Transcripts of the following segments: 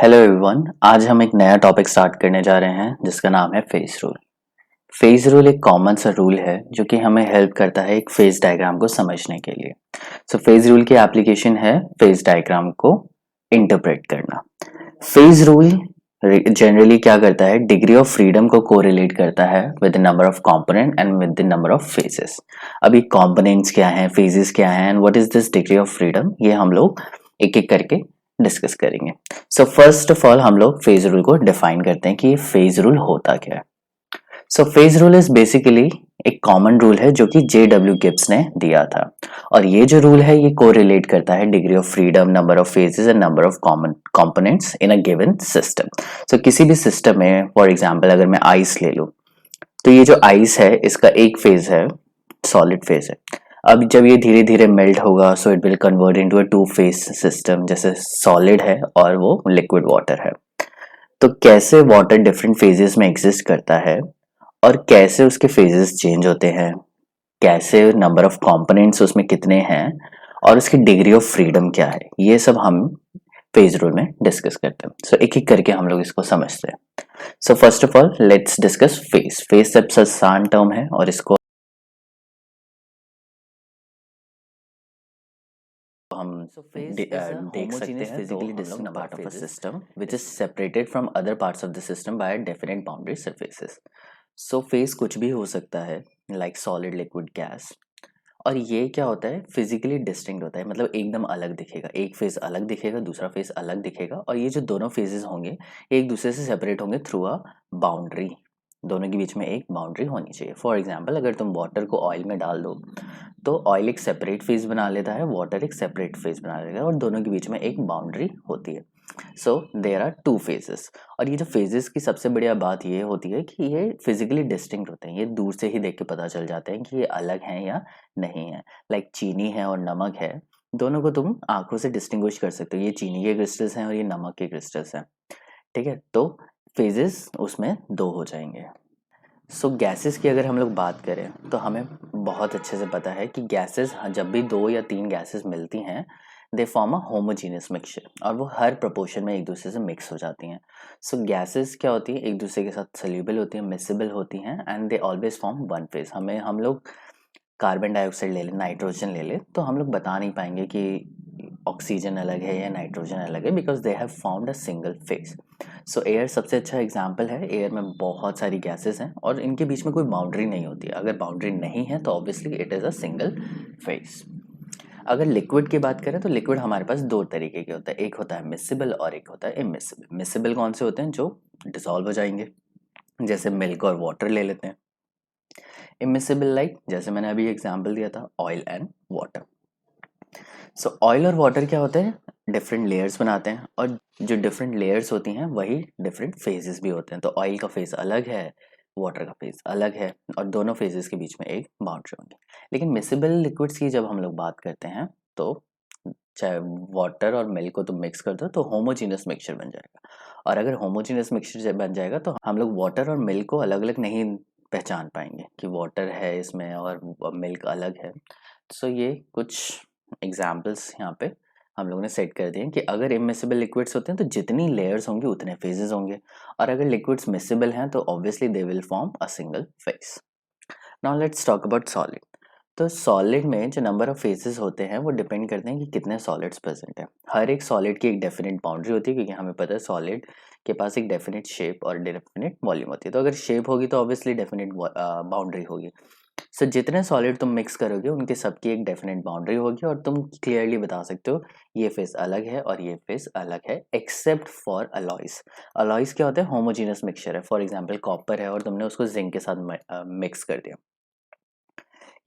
Hello everyone. आज हम एक नया टॉपिक स्टार्ट करने जा रहे हैं जिसका नाम है फेज रूल। फेज रूल एक कॉमन सा रूल है जो कि हमें हेल्प करता है एक फेज डायग्राम को समझने के लिए। फेज रूल की एप्लीकेशन है फेज डायग्राम को इंटरप्रेट करना। फेज रूल जनरली क्या करता है, डिग्री ऑफ फ्रीडम को कोरिलेट करता है with the number of component and with the number of phases. अभी कंपोनेंट्स क्या हैं, फेजेस क्या हैं and what is this degree of freedom, ये हम लोग एक एक करके डिस्कस करेंगे। फर्स्ट ऑफ ऑल हम लोग फेज रूल को डिफाइन करते हैं कि ये फेज रूल होता क्या है। फेज रूल इज बेसिकली एक कॉमन रूल है जो कि जे.डब्ल्यू. गिब्स ने दिया था, और ये जो रूल है ये कोरिलेट करता है degree of freedom, number of phases and number of common components in a given system. किसी भी सिस्टम में, फॉर एग्जांपल अगर मैं आइस ले लूं, तो ये जो आइस है इसका एक फेज है, सॉलिड फेज है। अब जब ये धीरे धीरे मेल्ट होगा so it will convert into a two phase system, जैसे सॉलिड है और वो लिक्विड वाटर है। तो कैसे वाटर डिफरेंट फेजेस में एग्जिस्ट करता है और कैसे उसके फेजेस चेंज होते हैं, कैसे नंबर ऑफ कंपोनेंट्स उसमें कितने हैं और उसकी डिग्री ऑफ फ्रीडम क्या है, ये सब हम फेज रूल में डिस्कस करते हैं। एक एक करके हम लोग इसको समझते हैं। First of all let's discuss phase. Phase सबसे आसान टर्म है और इसको हम देख सकते हैं physically distinct part of a system which is separated from other parts of the system by definite boundary surfaces. Phase कुछ भी हो सकता है, लाइक सॉलिड, लिक्विड, गैस। और ये क्या होता है, फिजिकली डिस्टिंक्ट होता है, मतलब एकदम अलग दिखेगा। एक फेज अलग दिखेगा, दूसरा फेज अलग दिखेगा, और ये जो दोनों फेजेस होंगे एक दूसरे से सेपरेट होंगे थ्रू अ बाउंड्री। दोनों के बीच में एक बाउंड्री होनी चाहिए। फॉर एग्जाम्पल अगर तुम वाटर को ऑयल में डाल दो तो ऑयल एक सेपरेट फेज बना लेता है, वाटर एक सेपरेट फेज बना लेता है, और दोनों के बीच में एक बाउंड्री होती है। There are two phases. और ये जो फेजेस की सबसे बढ़िया बात ये होती है कि ये फिजिकली डिस्टिंक्ट होते हैं, ये दूर से ही देख के पता चल जाते हैं कि ये अलग हैं या नहीं है। लाइक चीनी है और नमक है, दोनों को तुम आंखों से डिस्टिंग्विश कर सकते हो, ये चीनी के क्रिस्टल्स हैं और ये नमक के क्रिस्टल्स हैं। ठीक है, तो फेजेस उसमें दो हो जाएंगे। गैसेस की अगर हम लोग बात करें तो हमें बहुत अच्छे से पता है कि गैसेस जब भी दो या तीन गैसेस मिलती हैं they form a homogeneous mixture, और वो हर प्रोपोर्शन में एक दूसरे से मिक्स हो जाती हैं। गैसेस क्या होती है, एक दूसरे के साथ सोल्यूबल होती हैं, मिसिबल होती हैं, and they always form one phase. हम लोग कार्बन डाइऑक्साइड ले लें, नाइट्रोजन ले लें, तो हम लोग बता नहीं पाएंगे कि ऑक्सीजन अलग है या नाइट्रोजन अलग है, because they have found a single phase. Air सबसे अच्छा एग्जाम्पल है। एयर में बहुत सारी गैसेस हैं और इनके बीच में कोई बाउंड्री नहीं होती है। अगर बाउंड्री नहीं है तो obviously it is a single phase. अगर लिक्विड की बात करें तो लिक्विड हमारे पास दो तरीके के होता है, एक होता है मिसिबल और एक होता है इमिसिबल। मिसिबल कौन से होते हैं, जो डिसॉल्व हो जाएंगे, जैसे मिल्क और वाटर ले लेते हैं। इमिसिबल लाइक जैसे मैंने अभी एग्जांपल दिया था, ऑयल एंड वाटर। ऑयल और वाटर क्या होते हैं, डिफरेंट लेयर्स बनाते हैं, और जो डिफरेंट लेयर्स होती हैं वही डिफरेंट फेजेस भी होते हैं। तो ऑयल का फेज अलग है, वाटर का फेज अलग है, और दोनों फेजेस के बीच में एक बाउंड्री होंगी। लेकिन मिसिबल लिक्विड्स की जब हम लोग बात करते हैं तो चाहे वाटर और मिल्क को तुम मिक्स कर दो तो होमोजीनियस मिक्सचर बन जाएगा। और अगर होमोजीनियस मिक्सचर बन जाएगा तो हम लोग वाटर और मिल्क को अलग अलग नहीं पहचान पाएंगे कि वाटर है इसमें और मिल्क अलग है। ये कुछ एग्जाम्पल्स यहाँ पे हम लोगों ने सेट कर दिए कि अगर इमिसिबल लिक्विड्स होते हैं तो जितनी लेयर्स होंगी उतने फेजेस होंगे, और अगर लिक्विड्स मिसिबल हैं तो obviously they will form a single phase. Now let's talk about solid. Solid में जो नंबर ऑफ फेजेस होते हैं वो डिपेंड करते हैं कि कितने सॉलिड्स प्रेजेंट हैं। हर एक सॉलिड की एक डेफिनेट बाउंड्री होती है, क्योंकि हमें पता है सॉलिड के पास एक डेफिनेट शेप और डेफिनेट वॉल्यूम होती है। तो अगर शेप होगी तो ऑब्वियसली डेफिनेट बाउंड्री होगी। जितने सॉलिड तुम मिक्स करोगे उनके सबकी एक डेफिनेट बाउंड्री होगी, और तुम क्लियरली बता सकते हो ये फेज अलग है और ये फेज अलग है, एक्सेप्ट फॉर अलॉयज। अलॉयज क्या होता है, होमोजीनियस मिक्सचर है। फॉर एग्जांपल कॉपर है और तुमने उसको जिंक के साथ मिक्स कर दिया,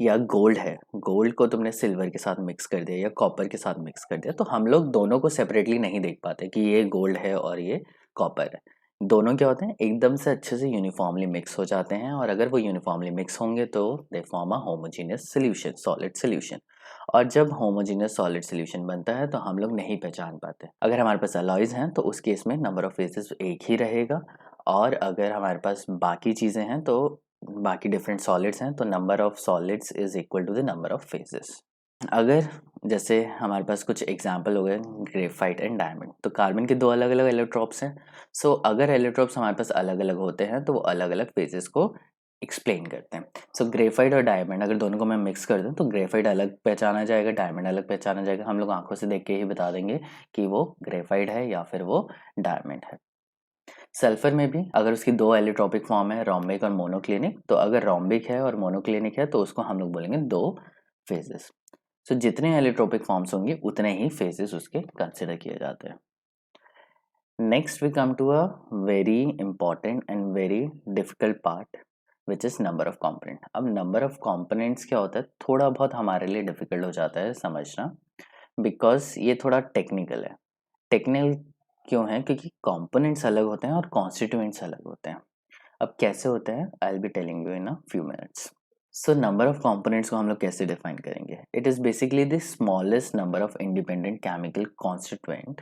या गोल्ड है, गोल्ड को तुमने सिल्वर के साथ मिक्स कर दिया या कॉपर के साथ मिक्स कर दिया, तो हम लोग दोनों को सेपरेटली नहीं देख पाते कि ये गोल्ड है और ये कॉपर है। दोनों क्या होते हैं, एकदम से अच्छे से यूनिफॉर्मली मिक्स हो जाते हैं, और अगर वो यूनिफॉर्मली मिक्स होंगे तो they form a homogeneous solution, solid solution. और जब होमोजीनियस सॉलिड सोल्यूशन बनता है तो हम लोग नहीं पहचान पाते। अगर हमारे पास अलॉयज हैं तो उस केस में नंबर ऑफ फेजेस एक ही रहेगा, और अगर हमारे पास बाकी चीज़ें हैं तो बाकी डिफरेंट सॉलिड्स हैं तो number of solids is equal to the number of phases. अगर जैसे हमारे पास कुछ एग्जाम्पल हो गए ग्रेफाइट एंड डायमंड, तो कार्बन के दो अलग अलग एलोट्रॉप्स हैं। सो अगर एलोट्रॉप्स हमारे पास अलग अलग होते हैं तो वो अलग अलग फेजेस को एक्सप्लेन करते हैं। सो ग्रेफाइट और डायमंड अगर दोनों को मैं मिक्स कर दूं तो ग्रेफाइट अलग पहचाना जाएगा, डायमंड अलग पहचाना जाएगा। हम लोग आंखों से देख के ही बता देंगे कि वो ग्रेफाइट है या फिर वो डायमंड है। सल्फर में भी अगर उसकी दो एलिट्रॉपिक फॉर्म है, रोम्बिक और मोनोक्लिनिक, तो अगर रोम्बिक है और मोनोक्लिनिक है तो उसको हम लोग बोलेंगे दो फेजेस। सो जितने एलिट्रोपिक फॉर्म्स होंगे उतने ही फेजेस उसके कंसिडर किए जाते हैं। Next we come to a very important and very difficult part which is number of component. अब नंबर ऑफ कंपोनेंट्स क्या होता है, थोड़ा बहुत हमारे लिए डिफिकल्ट हो जाता है समझना, बिकॉज ये थोड़ा टेक्निकल है। टेक्निकल क्यों है, क्योंकि कंपोनेंट्स अलग होते हैं और कॉन्स्टिट्यूएंट्स अलग होते हैं। अब कैसे होते हैं, I will be telling you in a few minutes. So number of components को हम लोग कैसे डिफाइन करेंगे, it is basically the smallest number of independent chemical constituent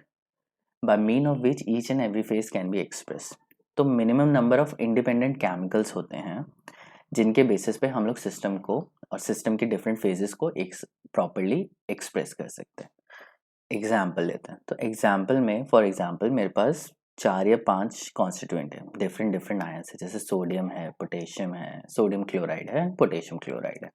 by mean of which each and every phase can be express. तो minimum number of independent chemicals होते हैं जिनके basis पे हम लोग सिस्टम को और सिस्टम की डिफरेंट फेजेस को एक प्रॉपरली एक्सप्रेस कर सकते हैं। एग्जाम्पल लेते हैं, तो एग्जाम्पल में फॉर एग्जाम्पल मेरे पास 4 या 5 कॉन्स्टिट्यूएंट है, डिफरेंट डिफरेंट आयंस है, जैसे सोडियम है, पोटेशियम है, सोडियम क्लोराइड है, पोटेशियम क्लोराइड है।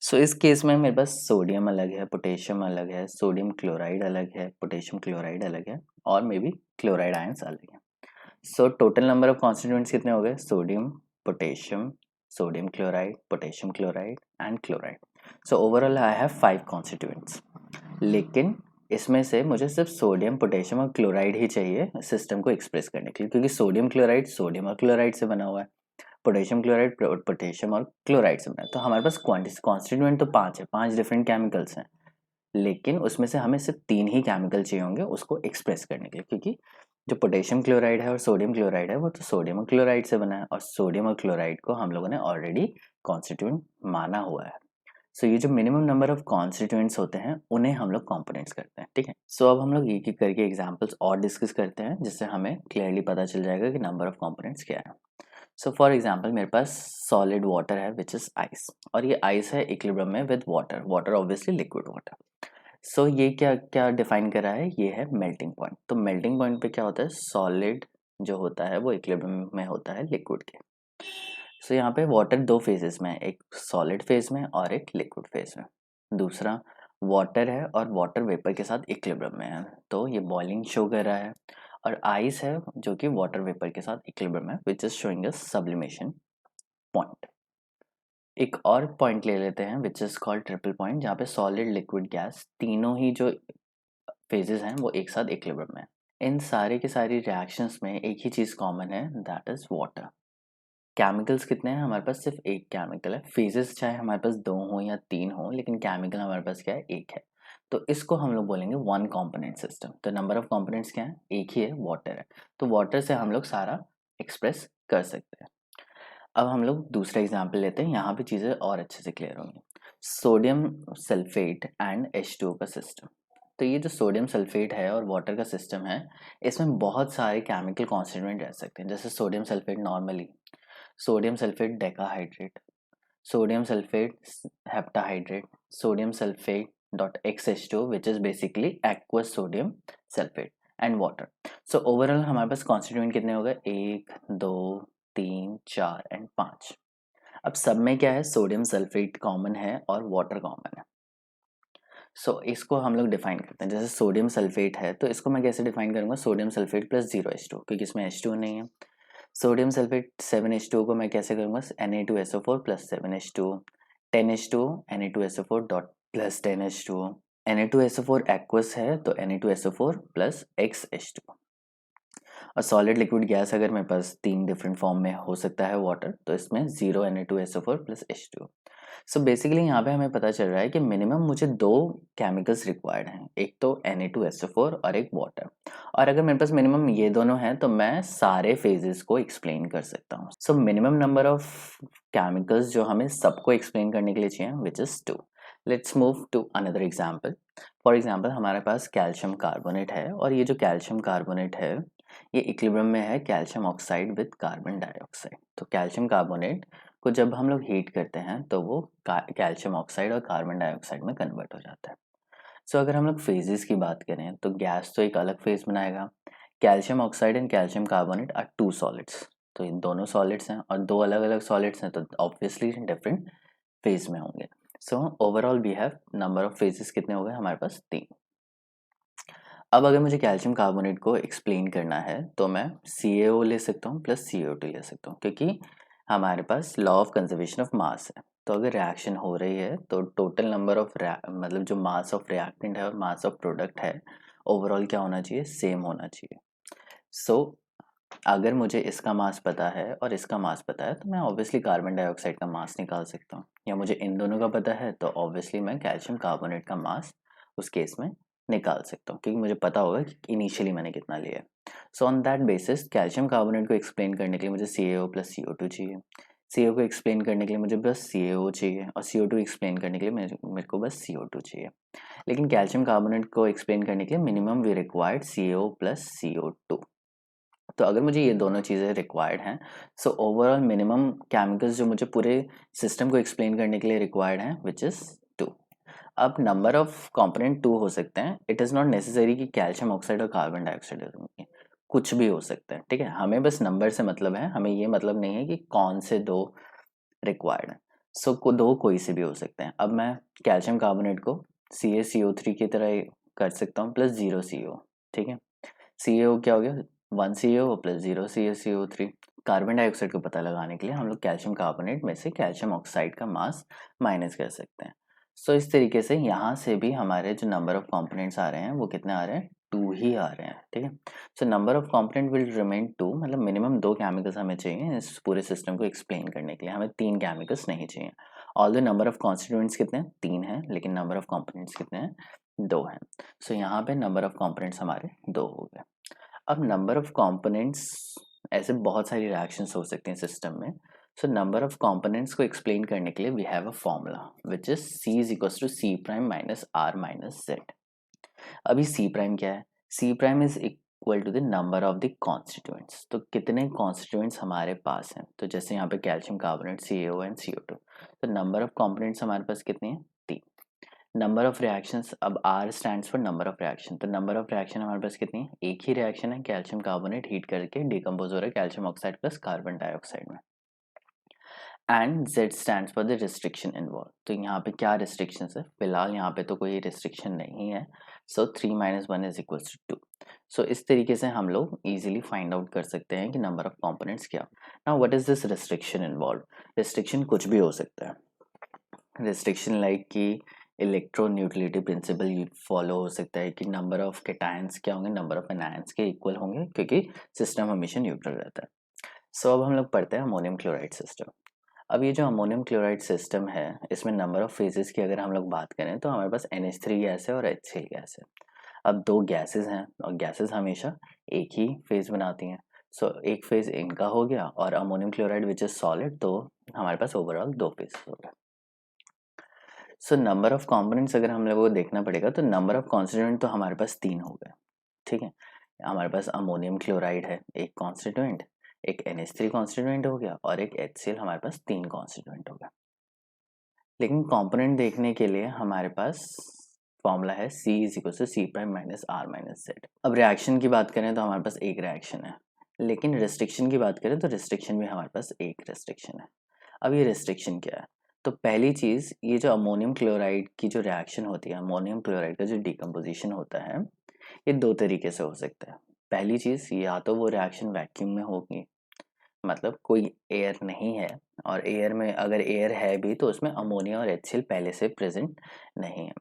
सो इस केस में मेरे पास सोडियम अलग है, पोटेशियम अलग है, सोडियम क्लोराइड अलग है, पोटेशियम क्लोराइड अलग है, और मे बी क्लोराइड आयंस अलग है। So total number of constituents कितने हो गए, sodium, potassium, sodium chloride, potassium chloride and chloride. So overall I have 5 constituents. लेकिन इसमें से मुझे सिर्फ सोडियम, पोटेशियम और क्लोराइड ही चाहिए सिस्टम को एक्सप्रेस करने के लिए, क्योंकि सोडियम क्लोराइड सोडियम और क्लोराइड से बना हुआ है, पोटेशियम क्लोराइड पोटेशियम और क्लोराइड से बना है। तो हमारे पास कॉन्स्टिट्यूएंट तो 5 है, 5 डिफरेंट केमिकल्स हैं, लेकिन उसमें से हमें सिर्फ 3 ही केमिकल चाहिए होंगे उसको एक्सप्रेस करने के लिए, क्योंकि जो पोटेशियम क्लोराइड है और सोडियम क्लोराइड है वो तो सोडियम और क्लोराइड से बना है, और सोडियम और क्लोराइड को हम लोगों ने ऑलरेडी कॉन्स्टिट्यूएंट माना हुआ है। सो ये जो मिनिमम नंबर ऑफ कॉन्स्टिट्यूएंट्स होते हैं उन्हें हम लोग कंपोनेंट्स करते हैं, ठीक है। सो अब हम लोग एक एक करके एग्जांपल्स और डिस्कस करते हैं, जिससे हमें क्लियरली पता चल जाएगा कि नंबर ऑफ कंपोनेंट्स क्या है। सो फॉर एग्जांपल मेरे पास सॉलिड वाटर है विच इज आइस, और ये आइस है इक्विलिब्रियम में with water, water obviously liquid water. So ये क्या क्या डिफाइन कर रहा है, ये है मेल्टिंग पॉइंट। तो मेल्टिंग पॉइंट पे क्या होता है, सॉलिड जो होता है वो इक्विलिब्रियम में होता है लिक्विड के। सो यहाँ पे वाटर दो फेजेस में है, एक सॉलिड फेज में और एक लिक्विड फेज में। दूसरा वाटर है और वाटर वेपर के साथ इक्विलिब्रियम में है, तो ये बॉइलिंग शो कर रहा है। और आइस है जो कि वाटर वेपर के साथ इक्विलिब्रियम है, which is showing a sublimation point. एक और पॉइंट ले लेते हैं which is called triple point, जहाँ पे सॉलिड, लिक्विड, गैस तीनों ही जो फेजेस हैं वो एक साथ इक्विलिब्रियम में है। इन सारे की सारी रिएक्शंस में एक ही चीज़ कॉमन है, दैट इज वाटर। केमिकल्स कितने हैं, हमारे पास सिर्फ एक केमिकल है। फेजेस चाहे हमारे पास 2 हो या 3 हो, लेकिन केमिकल हमारे पास क्या है, एक है। तो इसको हम लोग बोलेंगे वन कंपोनेंट सिस्टम। तो नंबर ऑफ कंपोनेंट्स क्या है, एक ही है, वाटर है। तो वाटर से हम लोग सारा एक्सप्रेस कर सकते हैं। अब हम लोग दूसरा एग्जाम्पल लेते हैं, यहाँ पे चीज़ें और अच्छे से क्लियर होंगी। सोडियम सल्फेट एंड H2O का सिस्टम। तो ये जो सोडियम सल्फेट है और वाटर का सिस्टम है, इसमें बहुत सारे केमिकल कॉन्स्टिट्यूएंट रह सकते हैं। जैसे sodium sulphate normally sodium sulphate decahydrate, sodium sulphate heptahydrate, sodium sulphate dot XH2 which is basically aqueous sodium sulphate and water. So overall हमारे पास कॉन्स्टिट्यूएंट कितने हो गए, 1 2 3 4 एंड 5। अब सब में क्या है, सोडियम सल्फेट कॉमन है और वाटर कॉमन है। इसको हम लोग डिफाइन करते हैं। जैसे सोडियम सल्फेट है तो इसको मैं कैसे डिफाइन करूंगा, सोडियम सल्फेट प्लस 0H2, क्योंकि इसमें H2 नहीं है। सोडियम सल्फेट 7H2 को मैं कैसे करूंगा, Na2SO4 plus 7H2, 10H2 Na2SO4 dot plus 10H2। Na2SO4 aqueous है तो Na2SO4 प्लस XH2। और सॉलिड, लिक्विड, गैस अगर मेरे पास 3 डिफरेंट फॉर्म में हो सकता है वाटर, तो इसमें 0 Na2SO4 plus H2। So basically यहाँ पे हमें पता चल रहा है कि मिनिमम मुझे 2 केमिकल्स रिक्वायर्ड हैं, एक तो Na2SO4 और एक वाटर। और अगर मेरे पास मिनिमम ये दोनों हैं तो मैं सारे फेजेस को एक्सप्लेन कर सकता हूँ। So minimum number of chemicals जो हमें सबको एक्सप्लेन करने के लिए चाहिए which is 2। Let's move to another example. For example हमारे पास कैल्शियम कार्बोनेट है, और ये जो कैल्शियम कार्बोनेट है ये इक्विलिब्रियम में है calcium oxide with carbon dioxide. तो कैल्शियम कार्बोनेट को जब हम लोग हीट करते हैं तो वो कैल्शियम ऑक्साइड और कार्बन डाइऑक्साइड में कन्वर्ट हो जाता है। सो अगर हम लोग फेजेस की बात करें तो गैस तो एक अलग फेज बनाएगा। Calcium oxide and calcium carbonate are two solids, तो इन दोनों सॉलिड्स हैं और दो अलग अलग सॉलिड्स हैं तो ऑब्वियसली डिफरेंट फेज में होंगे। So overall we have number of phases कितने हो गए हमारे पास 3। अब अगर मुझे कैल्शियम कार्बोनेट को एक्सप्लेन करना है तो मैं CaO ले सकता हूँ प्लस CO2 ले सकता हूँ, क्योंकि हमारे पास law of conservation of mass है। तो अगर रिएक्शन हो रही है तो टोटल नंबर ऑफ मतलब जो मास ऑफ रिएक्टेंट है और मास ऑफ प्रोडक्ट है ओवरऑल क्या होना चाहिए, सेम होना चाहिए। सो अगर मुझे इसका मास पता है और इसका मास पता है तो मैं ऑब्वियसली कार्बन डाइऑक्साइड का मास निकाल सकता हूँ, या मुझे इन दोनों का पता है तो ऑब्वियसली मैं कैल्शियम कार्बोनेट का मास उस केस में निकाल सकता हूँ, क्योंकि मुझे पता होगा कि इनिशियली मैंने कितना लिया है। So on that basis calcium carbonate को एक्सप्लेन करने के लिए मुझे CaO प्लस CO2 चाहिए, CO को एक्सप्लेन करने के लिए मुझे बस CaO चाहिए और CO2 एक्सप्लेन करने के लिए मेरे को बस CO2 चाहिए। लेकिन कैल्शियम कार्बोनेट को एक्सप्लेन करने के लिए minimum we required CaO plus CO2। तो अगर मुझे ये दोनों चीज़ें रिक्वायर्ड हैं सो ओवरऑल मिनिमम केमिकल्स जो मुझे पूरे सिस्टम को एक्सप्लेन करने के लिए रिक्वायर्ड हैं विच इज़ 2। अब नंबर ऑफ कंपोनेंट 2 हो सकते हैं, इट इज़ नॉट नेसेसरी कि कैल्शियम ऑक्साइड और कार्बन डाइऑक्साइड होंगे, कुछ भी हो सकते हैं, ठीक है। हमें बस नंबर से मतलब है, हमें ये मतलब नहीं है कि कौन से 2 रिक्वायर्ड हैं। सो दो कोई से भी हो सकते हैं। अब मैं कैल्शियम कार्बोनेट को CaCO3 की तरह कर सकता हूँ प्लस 0 CO, ठीक है। CaO क्या हो गया, 1 CaO plus 0 CaCO3। Carbon dioxide को पता लगाने के लिए हम लोग कैल्शियम कार्बोनेट में से कैल्शियम ऑक्साइड का मास माइनस कर सकते हैं। सो इस तरीके से यहाँ से भी हमारे जो नंबर ऑफ कंपोनेंट्स आ रहे हैं वो कितने आ रहे हैं, 2 ही आ रहे हैं, ठीक है। सो number of component will remain 2, मतलब मिनिमम 2 केमिकल्स हमें चाहिए इस पूरे सिस्टम को एक्सप्लेन करने के लिए, हमें 3 केमिकल्स नहीं चाहिए। All the number of constituents कितने हैं, 3 हैं, लेकिन नंबर ऑफ कंपोनेंट्स कितने हैं, 2 हैं। सो यहाँ पे नंबर ऑफ कंपोनेंट्स हमारे 2 हो गए। अब नंबर ऑफ कंपोनेंट्स, ऐसे बहुत सारी रिएक्शंस हो सकती हैं सिस्टम में। सो नंबर ऑफ कंपोनेंट्स को एक्सप्लेन करने के लिए we have a formula which is C is equal to C prime minus R minus Z। अभी C प्राइम क्या है, C prime is equal to the number of the constituents, तो कितने constituents हमारे पास हैं। तो जैसे यहाँ पे calcium carbonate CaO and CO2, तो नंबर ऑफ कंपोनेंट्स हमारे पास कितने हैं, 3। नंबर ऑफ रिएक्शंस, अब R stands for number of reaction, तो नंबर ऑफ रिएक्शन हमारे पास कितनी है, एक ही रिएक्शन है, कैल्शियम कार्बोनेट हीट करके डिकम्पोज हो रहा है calcium oxide plus carbon dioxide में। And Z stands for the restriction involve, तो यहाँ पे क्या रिस्ट्रिक्शन है, फिलहाल यहाँ पे तो कोई रिस्ट्रिक्शन नहीं है। सो 3 माइनस 1 इज इक्वल टू 2। सो इस तरीके से हम लोग इजीली फाइंड आउट कर सकते हैं कि नंबर ऑफ कंपोनेंट्स क्या। Now what is this restriction involve, restriction कुछ भी हो सकता है। रिस्ट्रिक्शन लाइक कि इलेक्ट्रोन्यूट्रलिटी प्रिंसिपल फॉलो हो सकता है कि नंबर ऑफ कैटायंस क्या होंगे, नंबर ऑफ एनायंस के इक्वल होंगे, क्योंकि सिस्टम हमेशा न्यूट्रल रहता है। सो अब हम लोग पढ़ते हैं अमोनियम क्लोराइड सिस्टम। अब ये जो अमोनियम क्लोराइड सिस्टम है इसमें नंबर ऑफ फेजेस की अगर हम लोग बात करें तो हमारे पास NH3 गैस है और HCl गैस है। अब 2 गैसेस हैं और गैसेस हमेशा एक ही फेज बनाती हैं। सो एक फेज इनका हो गया और ammonium chloride which is solid, तो हमारे पास ओवरऑल 2 फेजेस हो गए। सो नंबर ऑफ कंपोनेंट्स अगर हम लोगों को देखना पड़ेगा तो नंबर ऑफ कॉन्स्टिट्यूएंट तो हमारे पास 3 हो गए, ठीक है। हमारे पास अमोनियम क्लोराइड है एक कॉन्स्टिट्यूएंट, एक NH3 कॉन्स्टिट्यूएंट हो गया और एक HCl, हमारे पास 3 कॉन्स्टिट्यूएंट हो गया। लेकिन कंपोनेंट देखने के लिए हमारे पास फॉर्मूला है C is equal to C prime minus R minus Z। अब रिएक्शन की बात करें तो हमारे पास एक रिएक्शन है, लेकिन रिस्ट्रिक्शन की बात करें तो रिस्ट्रिक्शन भी हमारे पास एक रिस्ट्रिक्शन है। अब ये रिस्ट्रिक्शन क्या है, तो पहली चीज़ ये जो अमोनियम क्लोराइड की जो रिएक्शन होती है, अमोनियम क्लोराइड का जो डिकम्पोजिशन होता है ये 2 तरीके से हो सकता है। पहली चीज़, या तो वो रिएक्शन वैक्यूम में होगी, मतलब कोई एयर नहीं है, और एयर में अगर एयर है भी तो उसमें अमोनिया और HCl पहले से प्रेजेंट नहीं है।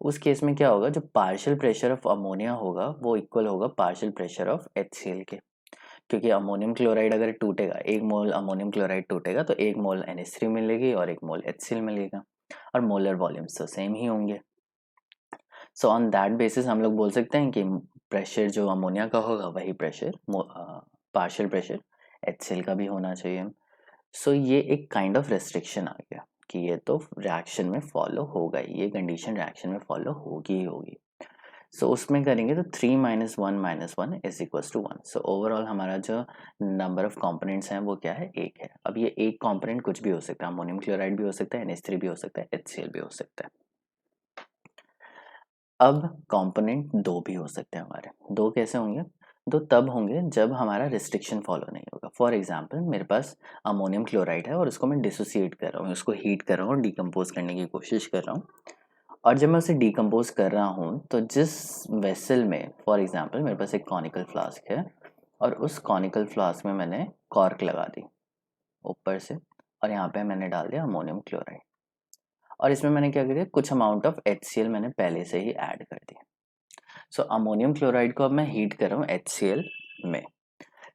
उस केस में क्या होगा, जो पार्शियल प्रेशर ऑफ अमोनिया होगा वो इक्वल होगा पार्शियल प्रेशर ऑफ HCl के, क्योंकि अमोनियम क्लोराइड अगर टूटेगा, 1 मोल अमोनियम क्लोराइड टूटेगा तो 1 मोल NH3 मिलेगी और 1 मोल HCl मिलेगा, और मोलर वॉल्यूम्स तो सेम ही होंगे। सो ऑन दैट बेसिस हम लोग बोल सकते हैं कि प्रेशर जो अमोनिया का होगा वही प्रेशर पार्शियल प्रेशर HCl का भी होना चाहिए। सो ये एक काइंड ऑफ रेस्ट्रिक्शन आ गया कि ये तो रिएक्शन में फॉलो होगा ही, ये कंडीशन रिएक्शन में फॉलो होगी ही होगी। सो उसमें करेंगे तो 3 - 1 - 1 is equal to 1। So overall हमारा जो नंबर ऑफ कंपोनेंट्स हैं वो क्या है, एक है। अब ये एक कंपोनेंट कुछ भी हो सकता है, अमोनियम क्लोराइड भी हो सकता है, NH3 भी हो सकता है, HCl भी हो सकता है। अब कंपोनेंट दो भी हो सकते हैं हमारे। दो कैसे होंगे? दो तब होंगे जब हमारा रिस्ट्रिक्शन फॉलो नहीं होगा। फॉर एग्जांपल मेरे पास अमोनियम क्लोराइड है और उसको मैं डिसोसिएट कर रहा हूँ, उसको हीट कर रहा हूँ, डिकम्पोज करने की कोशिश कर रहा हूँ। और जब मैं उसे डिकम्पोज कर रहा हूँ तो जिस वेसल में, फॉर एग्जांपल मेरे पास एक कॉनिकल फ्लास्क है और उस कॉनिकल फ्लास्क में मैंने कॉर्क लगा दी ऊपर से, और यहाँ पे मैंने डाल दिया अमोनियम क्लोराइड, और इसमें मैंने क्या किया, कुछ अमाउंट ऑफ HCl मैंने पहले से ही ऐड कर दिया। सो अमोनियम क्लोराइड को अब मैं हीट कर रहा हूँ HCl में।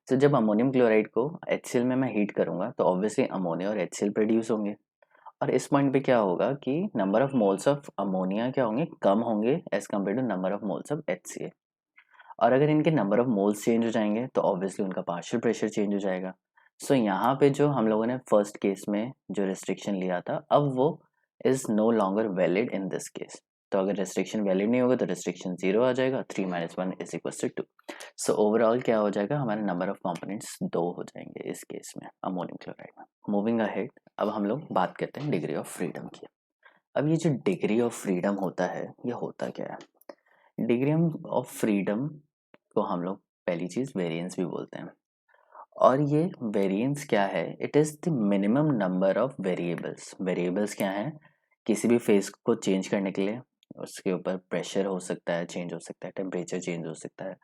तो जब अमोनियम क्लोराइड को HCl में मैं हीट करूंगा तो ऑब्वियसली अमोनिया और HCl प्रोड्यूस होंगे, और इस पॉइंट पे क्या होगा कि number of moles of ammonia क्या होंगे, कम होंगे as compare to number of moles of HCl। और अगर इनके नंबर ऑफ मोल्स चेंज हो जाएंगे तो ऑब्वियसली उनका पार्शियल प्रेशर चेंज हो जाएगा। सो यहाँ पे जो हम लोगों ने फर्स्ट केस में जो रिस्ट्रिक्शन लिया था, अब वो is no longer valid in this case. तो अगर रिस्ट्रिक्शन वैलिड नहीं होगा तो रिस्ट्रिक्शन 0 आ जाएगा, 3 - 1 is equal to 2। So overall क्या हो जाएगा, हमारे नंबर ऑफ कंपोनेंट्स 2 हो जाएंगे इस केस में अमोनियम क्लोराइड में। मूविंग अहेड, अब हम लोग बात करते हैं डिग्री ऑफ फ्रीडम की। अब ये जो डिग्री ऑफ फ्रीडम होता है, ये होता क्या है? डिग्री ऑफ फ्रीडम को हम लोग पहली चीज वेरिएंस भी बोलते हैं। और ये वेरिएंस क्या है? It is the minimum number of variables. Variables क्या हैं? किसी भी फेस को चेंज करने के लिए उसके ऊपर प्रेशर हो सकता है, चेंज हो सकता है, टेम्परेचर चेंज हो सकता है,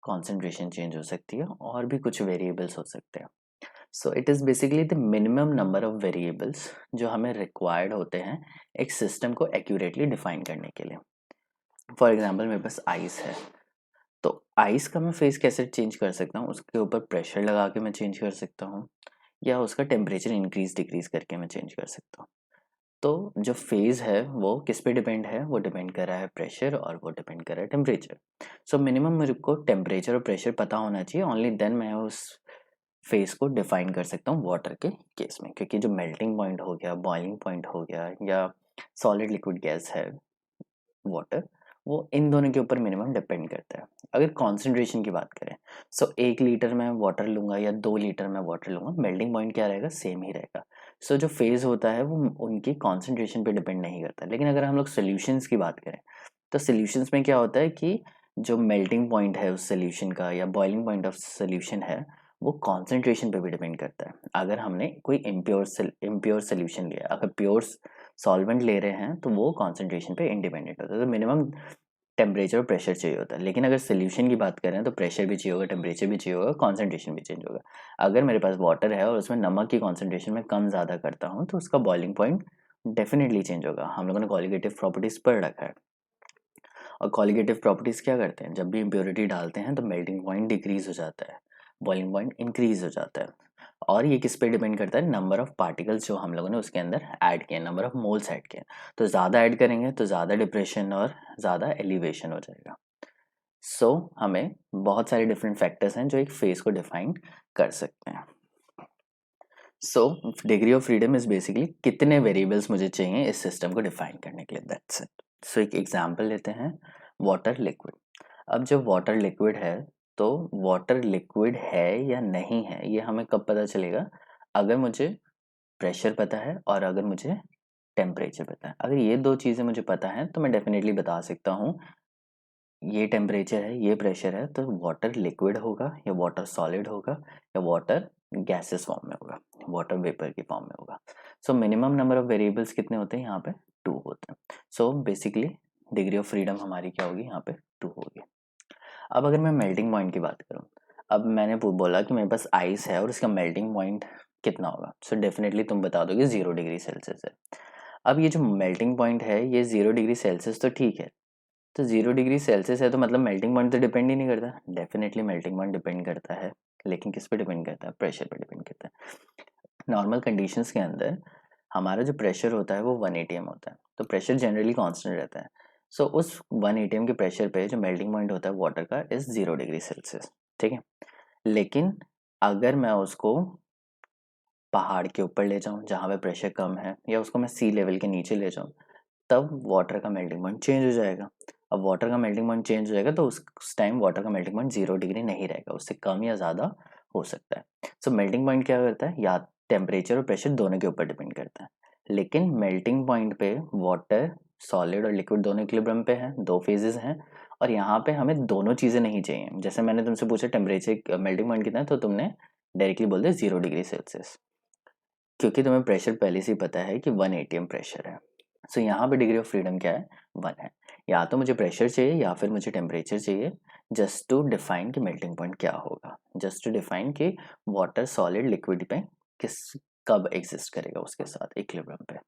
कॉन्सेंट्रेशन चेंज हो सकती है, और भी कुछ वेरिएबल्स हो सकते हैं। So it is basically the minimum number of variables जो हमें रिक्वायर्ड होते हैं एक सिस्टम को एक्यूरेटली डिफाइन करने के लिए। फॉर एग्जाम्पल मेरे पास आइस है, तो आइस का मैं फेस कैसे चेंज कर सकता हूँ? उसके ऊपर प्रेशर लगा के मैं चेंज कर सकता हूँ, या उसका टेम्परेचर इंक्रीज डिक्रीज करके मैं चेंज कर सकता हूँ। तो जो फेज है वो किस पे डिपेंड है? वो डिपेंड कर रहा है प्रेशर, और वो डिपेंड कर रहा है टेम्परेचर। सो मिनिमम मेरे को टेम्परेचर और प्रेशर पता होना चाहिए, ओनली देन मैं उस फेस को डिफाइन कर सकता हूँ वाटर के केस में, क्योंकि जो मेल्टिंग पॉइंट हो गया, बॉइलिंग पॉइंट हो गया, या सॉलिड लिक्विड गैस है वाटर, वो इन दोनों के ऊपर मिनिमम डिपेंड करता है। अगर कॉन्सेंट्रेशन की बात करें, सो 1 लीटर में वाटर लूंगा या 2 लीटर में वाटर लूंगा, मेल्टिंग पॉइंट क्या रहेगा? सेम ही रहेगा। सो जो फेज होता है वो उनकी कॉन्सेंट्रेशन पे डिपेंड नहीं करता। लेकिन अगर हम लोग सोल्यूशंस की बात करें तो सोल्यूशंस में क्या होता है कि जो मेल्टिंग पॉइंट है उस सोल्यूशन का, या बॉइलिंग पॉइंट ऑफ सोल्यूशन है, वो कॉन्सेंट्रेशन पे भी डिपेंड करता है। अगर हमने कोई इम्प्योर सोल्यूशन लिया, अगर प्योर सॉल्वेंट ले रहे हैं तो वो कॉन्सेंट्रेशन पे इंडिपेंडेंट होता है, तो मिनिमम टेम्परेचर और प्रेशर चाहिए होता है। लेकिन अगर सोल्यूशन की बात करें तो प्रेशर भी चाहिए होगा, टेम्परेचर भी चाहिए होगा, कॉन्सेंट्रेशन भी चेंज होगा। अगर मेरे पास वाटर है और उसमें नमक की कॉन्सेंट्रेशन में कम ज़्यादा करता हूँ तो उसका बॉइलिंग पॉइंट डेफिनेटली चेंज होगा। हम लोगों ने कॉलिगेटिव प्रॉपर्टीज पढ़ रखा है, और कॉलिगेटिव प्रॉपर्टीज क्या करते हैं? जब भी इम्प्योरिटी डालते हैं तो मेल्टिंग पॉइंट डिक्रीज हो जाता है, बॉइलिंग पॉइंट इंक्रीज हो जाता है। और ये किस पे डिपेंड करता है? नंबर ऑफ पार्टिकल्स जो हम लोगों ने उसके अंदर ऐड किए, नंबर ऑफ मोल्स ऐड किए। तो ज़्यादा ऐड करेंगे तो ज़्यादा डिप्रेशन और ज़्यादा एलिवेशन हो जाएगा। सो हमें बहुत सारे डिफरेंट फैक्टर्स हैं जो एक फेस को डिफाइन कर सकते हैं। So degree of freedom is basically कितने वेरिएबल्स मुझे चाहिए इस सिस्टम को डिफाइन करने के लिए, दैट्स इट। सो एक एग्जांपल लेते हैं, वाटर लिक्विड। अब जब वाटर लिक्विड है तो वाटर लिक्विड है या नहीं है ये हमें कब पता चलेगा? अगर मुझे प्रेशर पता है और अगर मुझे टेम्परेचर पता है। अगर ये दो चीज़ें मुझे पता है तो मैं डेफिनेटली बता सकता हूँ ये टेम्परेचर है, ये प्रेशर है, तो वाटर लिक्विड होगा या वाटर सॉलिड होगा या वाटर गैसेस फॉर्म में होगा, वाटर वेपर की फॉर्म में होगा। सो मिनिमम नंबर ऑफ वेरिएबल्स कितने होते हैं यहाँ पे? 2 होते हैं। So basically degree of freedom हमारी क्या होगी यहाँ पे? 2 होगी। अब अगर मैं मेल्टिंग पॉइंट की बात करूँ, अब मैंने बोला कि मेरे पास आइस है और इसका मेल्टिंग पॉइंट कितना होगा? सो डेफिनेटली तुम बता दोगे 0 डिग्री सेल्सियस है। अब ये जो मेल्टिंग पॉइंट है ये 0 डिग्री सेल्सियस तो ठीक है, तो 0 डिग्री सेल्सियस है तो मतलब मेल्टिंग पॉइंट तो डिपेंड ही नहीं करता। डेफिनेटली मेल्टिंग पॉइंट डिपेंड करता है, लेकिन किस पे डिपेंड करता है? प्रेशर पे डिपेंड करता है। नॉर्मल कंडीशंस के अंदर हमारा जो प्रेशर होता है वो 1 atm होता है, तो प्रेशर जनरली कांस्टेंट रहता है। सो उस 1 atm के प्रेशर पे जो मेल्टिंग पॉइंट होता है वाटर का इज 0 डिग्री सेल्सियस, ठीक है। लेकिन अगर मैं उसको पहाड़ के ऊपर ले जाऊं जहाँ पे प्रेशर कम है, या उसको मैं सी लेवल के नीचे ले जाऊं, तब वाटर का मेल्टिंग पॉइंट चेंज हो जाएगा। अब वाटर का मेल्टिंग पॉइंट चेंज हो जाएगा तो उस टाइम वाटर का मेल्टिंग पॉइंट 0 डिग्री नहीं रहेगा, उससे कम या ज़्यादा हो सकता है। सो मेल्टिंग पॉइंट क्या करता है, या टेम्परेचर और प्रेशर दोनों के ऊपर डिपेंड करता है, लेकिन मेल्टिंग पॉइंट पे वाटर सॉलिड और लिक्विड दोनों इक्विलिब्रियम पे हैं, 2 फेजेस हैं, और यहाँ पे हमें दोनों चीज़ें नहीं चाहिए। जैसे मैंने तुमसे पूछा टेम्परेचर मेल्टिंग पॉइंट कितना है, तो तुमने डायरेक्टली बोल दिया 0 डिग्री सेल्सियस, क्योंकि तुम्हें प्रेशर पहले से ही पता है कि 1 atm प्रेशर है। सो यहाँ पे डिग्री ऑफ फ्रीडम क्या है, 1 है। या तो मुझे प्रेशर चाहिए या फिर मुझे टेम्परेचर चाहिए, जस्ट टू डिफाइन कि मेल्टिंग पॉइंट क्या होगा, जस्ट टू डिफाइन कि वाटर सॉलिड लिक्विड पे किस कब एग्जिस्ट करेगा उसके साथ इक्विलिब्रियम पे।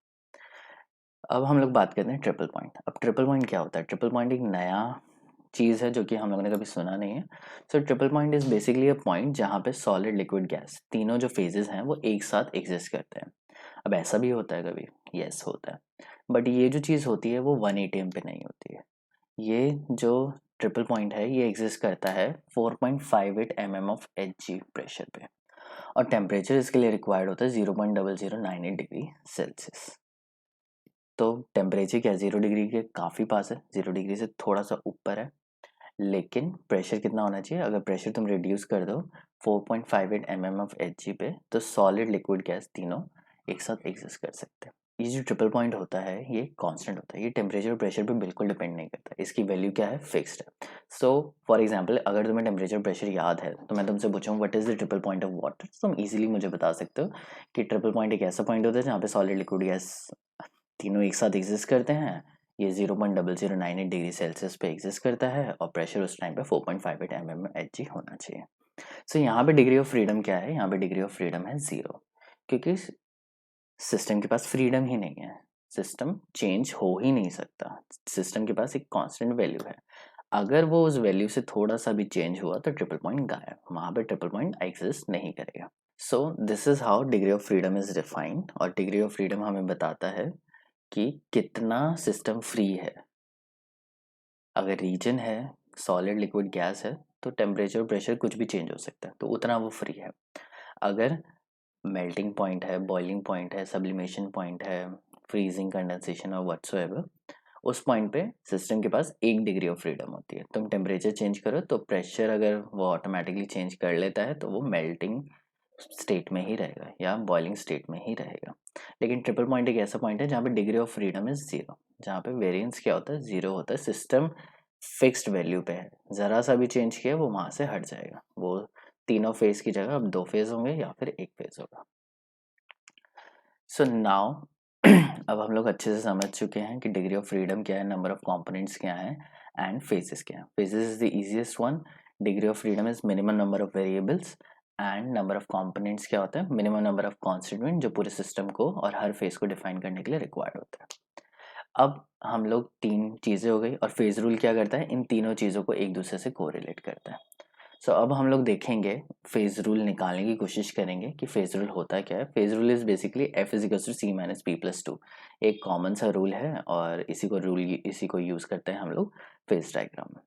अब हम लोग बात करते हैं ट्रिपल पॉइंट। अब ट्रिपल पॉइंट क्या होता है, ट्रिपल पॉइंट एक नया चीज़ है जो कि हम लोगों ने कभी सुना नहीं है। सो triple point is basically a point जहाँ पे सॉलिड लिक्विड गैस तीनों जो फेजेस हैं वो एक साथ एग्जिस्ट करते हैं। अब ऐसा भी होता है कभी, यस होता है, बट ये जो चीज़ होती है वो 1 atm पे नहीं होती है। ये जो ट्रिपल पॉइंट है ये एग्जिस्ट करता है 4.58 mm ऑफ Hg प्रेशर पे, और टेम्परेचर इसके लिए रिक्वायर्ड होता है 0.0098 डिग्री सेल्सियस। तो टेम्परेचर क्या 0 डिग्री के काफ़ी पास है, 0 डिग्री से थोड़ा सा ऊपर है, लेकिन प्रेशर कितना होना चाहिए, अगर प्रेशर तुम रिड्यूस कर दो 4.58 mm ऑफ Hg पे, तो सॉलिड लिक्विड गैस तीनों एक साथ एग्जिस्ट कर सकते हैं। ये जो ट्रिपल पॉइंट होता है ये कांस्टेंट होता है, ये टेम्परेचर और प्रेशर पे बिल्कुल डिपेंड नहीं करता, इसकी वैल्यू क्या है, फिक्स्ड है। सो फॉर एग्जांपल अगर तुम्हें टेम्परेचर प्रेशर याद है तो मैं तुमसे पूछूँ what is the triple point of water, तो तुम इजीली मुझे बता सकते हो कि ट्रिपल पॉइंट एक ऐसा पॉइंट होता है जहाँ पे सॉलिड लिक्विड गैस तीनों एक साथ एग्जिस्ट करते हैं, ये 0.0098 डिग्री सेल्सियस पे एग्जिस्ट करता है, और प्रेशर उस टाइम पे 4.58 mm Hg होना चाहिए। सो यहाँ पे डिग्री ऑफ फ्रीडम क्या है, यहाँ पे डिग्री ऑफ फ्रीडम है 0, क्योंकि सिस्टम के पास फ्रीडम ही नहीं है, सिस्टम चेंज हो ही नहीं सकता, सिस्टम के पास एक कांस्टेंट वैल्यू है। अगर वो उस वैल्यू से थोड़ा सा भी चेंज हुआ तो ट्रिपल पॉइंट गायब, वहाँ पे ट्रिपल पॉइंट एग्जिस्ट नहीं करेगा। सो this is how degree of freedom is defined, और डिग्री ऑफ फ्रीडम हमें बताता है कि कितना सिस्टम फ्री है। अगर रीजन है सॉलिड लिक्विड गैस है तो टेम्परेचर प्रेशर कुछ भी चेंज हो सकता है, तो उतना वो फ्री है। अगर मेल्टिंग पॉइंट है, बॉइलिंग पॉइंट है, सब्लिमेशन पॉइंट है, फ्रीजिंग, कंडेंसेशन और व्हाटसोएवर, उस पॉइंट पे सिस्टम के पास 1 डिग्री ऑफ फ्रीडम होती है। तुम टेम्परेचर चेंज करो तो प्रेशर अगर वो ऑटोमेटिकली चेंज कर लेता है तो वो मेल्टिंग स्टेट में ही रहेगा या बॉइलिंग स्टेट में ही रहेगा। लेकिन ट्रिपल पॉइंट एक ऐसा पॉइंट है जहाँ पे डिग्री ऑफ फ्रीडम इज 0, जहाँ पे वेरिएंस क्या होता है, 0 होता है, सिस्टम फिक्स्ड वैल्यू पे है, ज़रा सा भी चेंज किया वो वहाँ से हट जाएगा, वो तीनों फेज की जगह अब 2 फेज होंगे या फिर 1 फेज होगा। सो नाउ अब हम लोग अच्छे से समझ चुके हैं कि डिग्री ऑफ फ्रीडम क्या है, नंबर ऑफ कंपोनेंट्स क्या हैं, एंड फेजेस क्या हैं। Phases is the easiest one, degree of freedom is minimum number of variables, and number of components क्या होता है, मिनिमम नंबर ऑफ कॉन्स्टिट्यूएंट जो पूरे सिस्टम को और हर फेज को डिफाइन करने के लिए रिक्वायर्ड होता है। अब हम लोग 3 चीज़ें हो गई, और फेज रूल क्या करता है, इन तीनों चीज़ों को एक दूसरे से कोरिलेट करता है। सो अब हम लोग देखेंगे, फेज रूल निकालने की कोशिश करेंगे कि फेज रूल होता क्या है। Phase rule is basically F is equal to C minus P plus 2, एक कॉमन सा रूल है, और इसी को यूज करते हैं हम लोग फेज डायग्राम में।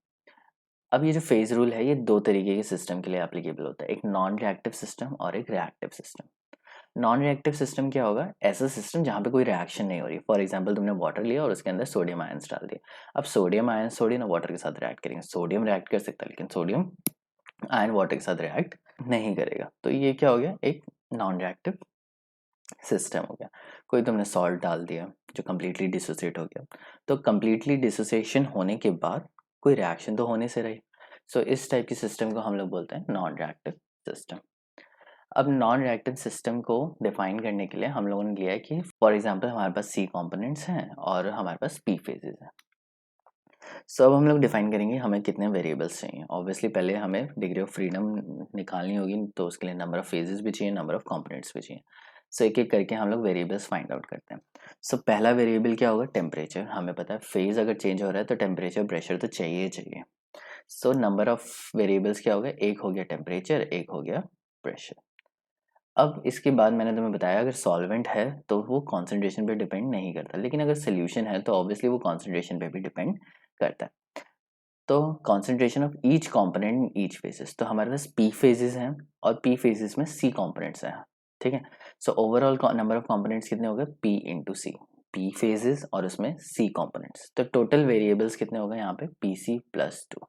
अब ये जो फेज रूल है ये 2 तरीके के सिस्टम के लिए एप्लीकेबल होता है, एक नॉन रिएक्टिव सिस्टम और एक reactive system. Non reactive system क्या होगा, ऐसा सिस्टम जहाँ पे कोई रिएक्शन नहीं हो रही। फॉर एग्जांपल तुमने वाटर लिया और उसके अंदर सोडियम आयंस डाल दिए, अब सोडियम आयंस थोड़ी ना वाटर के साथ रिएक्ट करेंगे, सोडियम रिएक्ट कर सकता है लेकिन सोडियम आयन वाटर के साथ रिएक्ट नहीं करेगा, तो ये क्या हो गया, एक नॉन रिएक्टिव सिस्टम हो गया। कोई तुमने सॉल्ट डाल दिया जो कम्प्लीटली डिसोसिएट हो गया, तो कम्प्लीटली डिसोसिएशन होने के बाद कोई रिएक्शन तो होने से रही। सो इस टाइप की सिस्टम को हम लोग बोलते हैं नॉन रिएक्टिव सिस्टम। अब नॉन रिएक्टिव सिस्टम को डिफाइन करने के लिए हम लोगों ने लिया है कि फॉर एग्जांपल हमारे पास सी कंपोनेंट्स हैं और हमारे पास पी फेजेस हैं। सो अब हम लोग डिफाइन करेंगे हमें कितने वेरिएबल्स चाहिए। ऑब्वियसली पहले हमें डिग्री ऑफ फ्रीडम निकालनी होगी, तो उसके लिए नंबर ऑफ फेजेस भी चाहिए, नंबर ऑफ कंपोनेंट्स भी चाहिए। सो एक एक करके हम लोग वेरिएबल्स फाइंड आउट करते हैं। सो पहला वेरिएबल क्या होगा, टेम्परेचर। हमें पता है फेज अगर चेंज हो रहा है तो टेम्परेचर प्रेशर तो चाहिए ही चाहिए। सो नंबर ऑफ वेरिएबल्स क्या हो गया, एक हो गया टेम्परेचर, एक हो गया प्रेशर। अब इसके बाद मैंने तुम्हें बताया अगर सॉल्वेंट है तो वो कॉन्सेंट्रेशन पे डिपेंड नहीं करता, लेकिन अगर सोल्यूशन है तो ऑब्वियसली वो कॉन्सेंट्रेशन पे भी डिपेंड करता है। तो concentration of each component in each phases, तो हमारे पास पी फेजेस हैं और पी फेजेस में सी कॉम्पोनेंट्स हैं, ठीक है। So overall number of components कितने हो गए, पी इंटू सी, P phases और उसमें C components। तो टोटल वेरिएबल्स कितने हो गए यहाँ पे PC प्लस 2।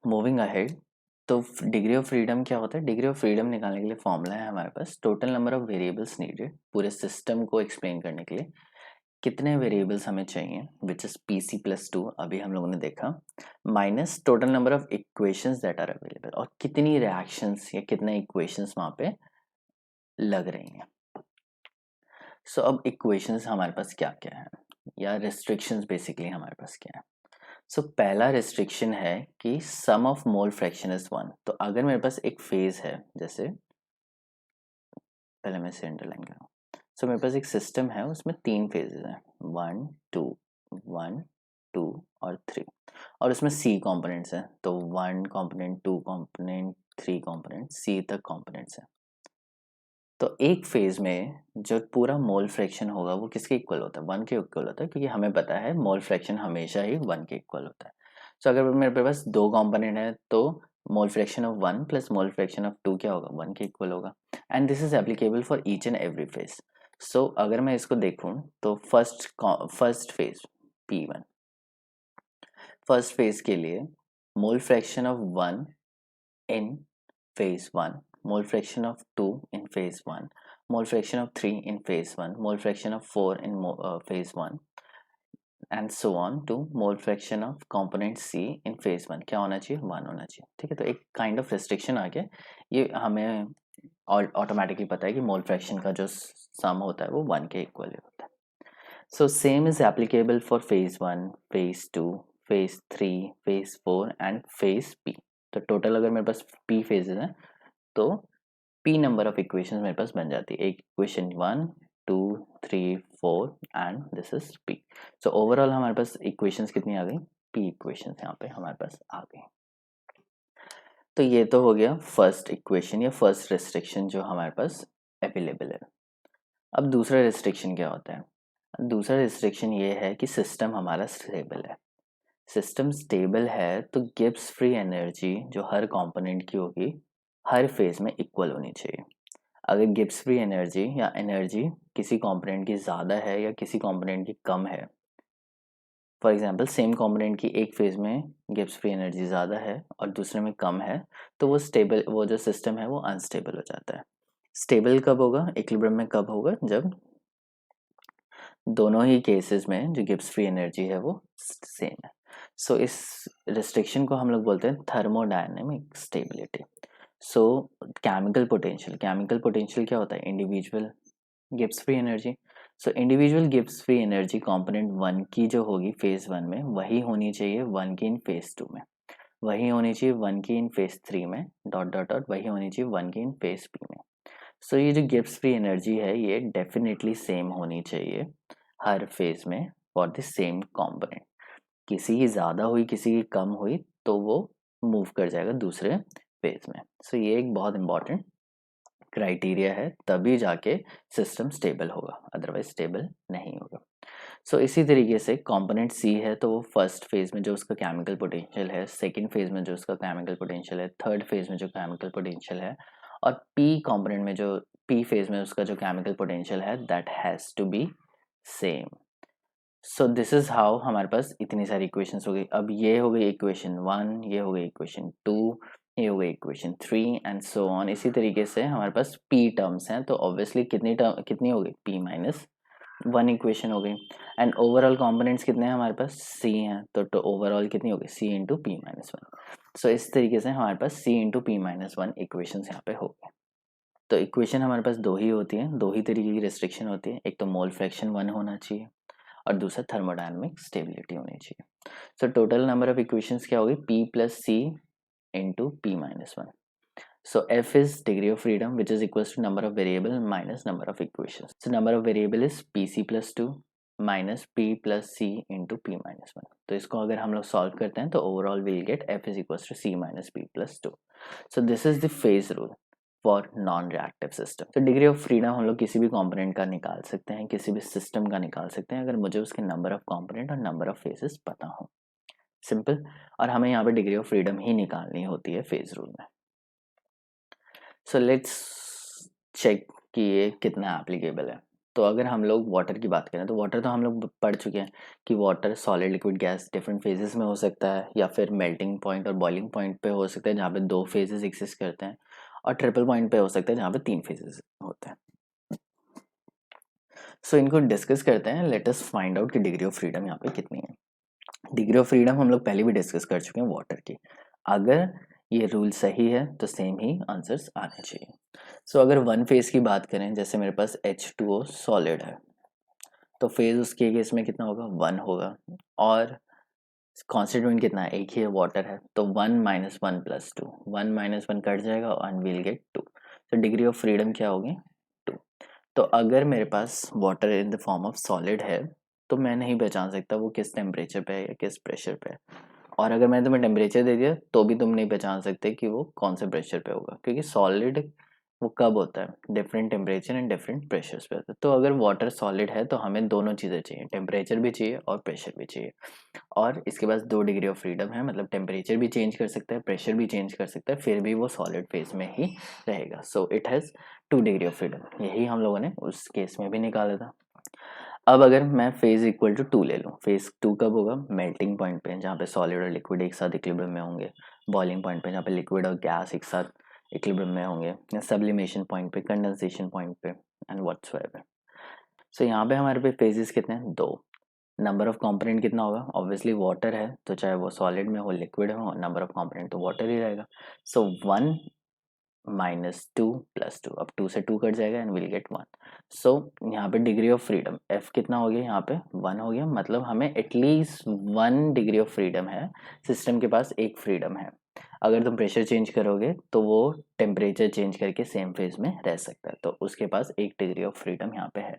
मूविंग अहेड, तो डिग्री ऑफ फ्रीडम क्या होता है? डिग्री ऑफ फ्रीडम निकालने के लिए फॉर्मूला है हमारे पास total number of variables needed, पूरे सिस्टम को एक्सप्लेन करने के लिए कितने वेरिएबल्स हमें चाहिए, विच इज PC प्लस 2 अभी हम लोगों ने देखा, minus total number of equations that are available, और कितनी रिएक्शंस या कितने इक्वेशंस वहां पे लग रही हैं। सो अब इक्वेशंस हमारे पास क्या क्या है, या रिस्ट्रिक्शंस बेसिकली हमारे पास क्या है। सो पहला रिस्ट्रिक्शन है कि सम ऑफ मोल फ्रैक्शन इज 1। तो अगर मेरे पास एक फेज है, जैसे पहले मैं इसे अंडरलाइन करूँ, सो मेरे पास एक सिस्टम है, उसमें 3 फेजेस हैं, 1 2 1 2 और 3, और उसमें C कंपोनेंट्स हैं, तो 1 कंपोनेंट 2 कंपोनेंट 3 कंपोनेंट C तक कंपोनेंट्स हैं। तो एक फेज में जो पूरा मोल फ्रैक्शन होगा वो किसके इक्वल होता है? 1 के इक्वल होता है, क्योंकि हमें पता है मोल फ्रैक्शन हमेशा ही 1 के इक्वल होता है। सो अगर मेरे पास 2 कंपोनेंट है तो mole fraction of 1 plus mole fraction of 2 क्या होगा? 1 के इक्वल होगा। And this is applicable for each and every phase. So अगर मैं इसको देखूं तो first phase P1, first phase के लिए मोल fraction of 1 in phase 1, mole fraction of 2 in phase 1, mole fraction of 3 in phase 1, mole fraction of 4 in phase 1, and so on to mole fraction of component C in phase 1। क्या होना चाहिए? 1 होना चाहिए। ठीक है, तो एक काइंड ऑफ रिस्ट्रिक्शन आ गया, ये हमें ऑटोमेटिकली पता है कि मोल फ्रैक्शन का जो सम होता है वो 1 के इक्वल होता है। So same is applicable for phase 1, phase 2, phase 3, phase 4 and phase P। तो टोटल अगर मेरे पास P फेजेस हैं तो P नंबर ऑफ इक्वेशंस मेरे पास बन जाती है। एक equation 1 2 3 4 and this is P। So overall हमारे पास इक्वेशंस कितनी आ गई? P इक्वेशंस यहाँ पे हमारे पास आ गई। तो ये तो हो गया फर्स्ट इक्वेशन या फर्स्ट रिस्ट्रिक्शन जो हमारे पास अवेलेबल है। अब दूसरा रिस्ट्रिक्शन क्या होता है? दूसरा रिस्ट्रिक्शन ये है कि सिस्टम हमारा स्टेबल है। सिस्टम स्टेबल है तो गिब्स फ्री एनर्जी जो हर कंपोनेंट की होगी हर फेज में इक्वल होनी चाहिए। अगर गिब्स फ्री एनर्जी या एनर्जी किसी कंपोनेंट की ज़्यादा है या किसी कंपोनेंट की कम है, फॉर एग्जांपल सेम कंपोनेंट की एक फेज में गिब्स फ्री एनर्जी ज़्यादा है और दूसरे में कम है, तो वो जो सिस्टम है वो अनस्टेबल हो जाता है। स्टेबल कब होगा, इक्विलिब्रियम में कब होगा? जब दोनों ही केसेस में जो गिब्स फ्री एनर्जी है वो सेम है। सो इस रिस्ट्रिक्शन को हम लोग बोलते हैं थर्मोडायनेमिक स्टेबिलिटी। सो केमिकल पोटेंशियल क्या होता है? Individual Gibbs free energy. So individual Gibbs free energy component 1 की जो होगी फेज 1 में वही होनी चाहिए 1 की इन फेज 2 में, वही होनी चाहिए 1 की इन फेज 3 में, डॉट डॉट डॉट वही होनी चाहिए 1 की इन फेज P में। सो ये जो गिब्स फ्री एनर्जी है ये डेफिनेटली सेम होनी चाहिए हर फेज में फॉर द सेम कंपोनेंट। किसी की ज़्यादा हुई किसी की कम हुई तो वो मूव कर जाएगा दूसरे फेज में। सो ये एक बहुत इंपॉर्टेंट क्राइटेरिया है, तभी जाके सिस्टम स्टेबल होगा, अदरवाइज स्टेबल नहीं होगा। सो इसी तरीके से कंपोनेंट C है तो वो फर्स्ट फेज में जो उसका केमिकल पोटेंशियल है, सेकंड फेज में जो उसका केमिकल पोटेंशियल है, थर्ड फेज में जो केमिकल पोटेंशियल है, और P कंपोनेंट में जो P फेज में उसका जो केमिकल पोटेंशियल है that has to be same. So this is how हमारे पास इतनी सारी इक्वेशंस हो गई। अब ये हो गई इक्वेशन 1, ये हो गई इक्वेशन 2, ये हो गई इक्वेशन 3 एंड सो ऑन। इसी तरीके से हमारे पास P टर्म्स हैं, तो ऑब्वियसली कितनी हो गई? P माइनस 1 इक्वेशन हो गई। एंड ओवरऑल कंपोनेंट्स कितने हैं हमारे पास? C हैं, तो ओवरऑल कितनी हो गई? C into P minus 1। सो इस तरीके से हमारे पास C into P minus 1 equations यहाँ पे हो गए। तो इक्वेशन हमारे पास दो ही होती है, दो ही तरीके की रिस्ट्रिक्शन होती है, एक तो मोल फ्रैक्शन 1 होना चाहिए और दूसरा थर्मोडायनामिक स्टेबिलिटी होनी चाहिए। So total number of equations क्या होगी? P plus C into P minus 1। So F is degree of freedom which is equals to number of variable minus number of equations. So number of variable is PC plus 2 minus P plus C into P minus 1. तो इसको अगर हम लोग solve करते हैं तो overall we'll get F is equals to C minus P plus 2. So this is the phase rule for non-reactive system. तो degree of freedom हम लोग किसी भी component का निकाल सकते हैं, किसी भी system का निकाल सकते हैं अगर मुझे उसके number of component और number of phases पता हो। सिंपल। और हमें यहाँ पे डिग्री ऑफ फ्रीडम ही निकालनी होती है फेज रूल में। सो लेट्स चेक कि ये कितना एप्लीकेबल है। तो अगर हम लोग वाटर की बात करें तो वाटर तो हम लोग पढ़ चुके हैं कि water solid liquid gas different phases में हो सकता है, या फिर मेल्टिंग पॉइंट और बॉइलिंग पॉइंट पे हो सकता है जहाँ पे 2 फेजेस एग्जिस्ट करते हैं, और ट्रिपल पॉइंट पे हो सकता है जहाँ पे 3 फेजेस होते हैं। सो इनको डिस्कस करते हैं। लेट अस फाइंड आउट कि डिग्री ऑफ फ्रीडम यहाँ पे कितनी है। डिग्री ऑफ फ्रीडम हम लोग पहले भी डिस्कस कर चुके हैं वाटर की। अगर ये रूल सही है तो सेम ही आंसर्स आने चाहिए। सो अगर वन फेज की बात करें, जैसे मेरे पास H2O सॉलिड है, तो फेज उसके केस में कितना होगा, 1 होगा, और कॉन्स्टिट्यूएंट कितना है, एक ही है, वाटर है, तो 1 - 1 + 2, 1 - 1 कट जाएगा एंड विल गेट 2। तो डिग्री ऑफ फ्रीडम क्या होगी, 2। तो अगर मेरे पास water in the form of solid है तो मैं नहीं पहचान सकता वो किस टेम्परेचर पे है या किस प्रेशर पे है, और अगर मैंने तुम्हें टेम्परेचर दे दिया तो भी तुम नहीं पहचान सकते कि वो कौन से प्रेशर पे होगा, क्योंकि सॉलिड वो कब होता है, different temperature and different pressures पे होता है। तो अगर वाटर सॉलिड है तो हमें दोनों चीज़ें चाहिए, टेम्परेचर भी चाहिए और प्रेशर भी चाहिए, और इसके पास 2 डिग्री ऑफ फ्रीडम है, मतलब टेम्परेचर भी चेंज कर सकता है, प्रेशर भी चेंज कर सकता है, फिर भी वो सॉलिड फेज में ही रहेगा। So it has 2 degree of freedom. यही हम लोगों ने उस केस में भी निकाला था। अब अगर मैं फेज इक्वल टू 2 ले लूँ, फेज 2 कब होगा, मेल्टिंग पॉइंट पे जहाँ पे सॉलिड और लिक्विड एक साथ इक्विलिब्रियम में होंगे, बॉइलिंग पॉइंट पे जहाँ पे लिक्विड और गैस एक साथ इक्विलिब्रियम में होंगे, या सब्लिमेशन पॉइंट पे, कंडेंसेशन पॉइंट पे, एंड व्हाटसोएवर। सो यहाँ पे हमारे पे फेजेस कितने हैं, 2। नंबर ऑफ कंपोनेंट कितना होगा, ऑब्वियसली वाटर है तो चाहे वो सॉलिड में हो लिक्विड हो, नंबर ऑफ कंपोनेंट तो वाटर ही रहेगा। सो 1 - 2 + 2, अब 2 से 2 कट जाएगा एंड विल गेट 1। सो यहाँ पे डिग्री ऑफ फ्रीडम F कितना हो गया, यहाँ पे 1 हो गया, मतलब हमें एटलीस्ट 1 डिग्री ऑफ फ्रीडम है, सिस्टम के पास एक फ्रीडम है। अगर तुम प्रेशर चेंज करोगे तो वो टेम्परेचर चेंज करके सेम फेज में रह सकता है, तो उसके पास 1 डिग्री ऑफ फ्रीडम यहाँ पे है।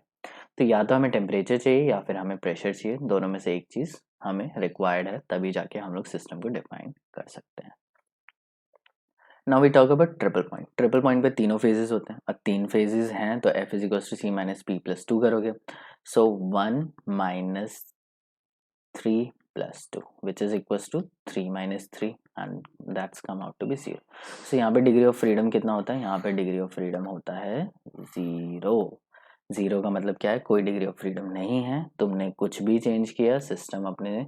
तो या तो हमें टेम्परेचर चाहिए या फिर हमें प्रेशर चाहिए, दोनों में से एक चीज़ हमें रिक्वायर्ड है, तभी जाके हम लोग सिस्टम को डिफाइन कर सकते हैं। Now we talk about triple point. Triple point पे तीनों फेजेस होते हैं, अब 3 फेजेस हैं तो F = C - P + 2 करोगे। So 1 - 3 + 2 which is equals to 3 - 3 and that's come out to be 0। So यहाँ पे डिग्री ऑफ फ्रीडम कितना होता है, यहाँ पे डिग्री ऑफ फ्रीडम होता है 0। 0 का मतलब क्या है, कोई डिग्री ऑफ फ्रीडम नहीं है, तुमने कुछ भी चेंज किया सिस्टम अपने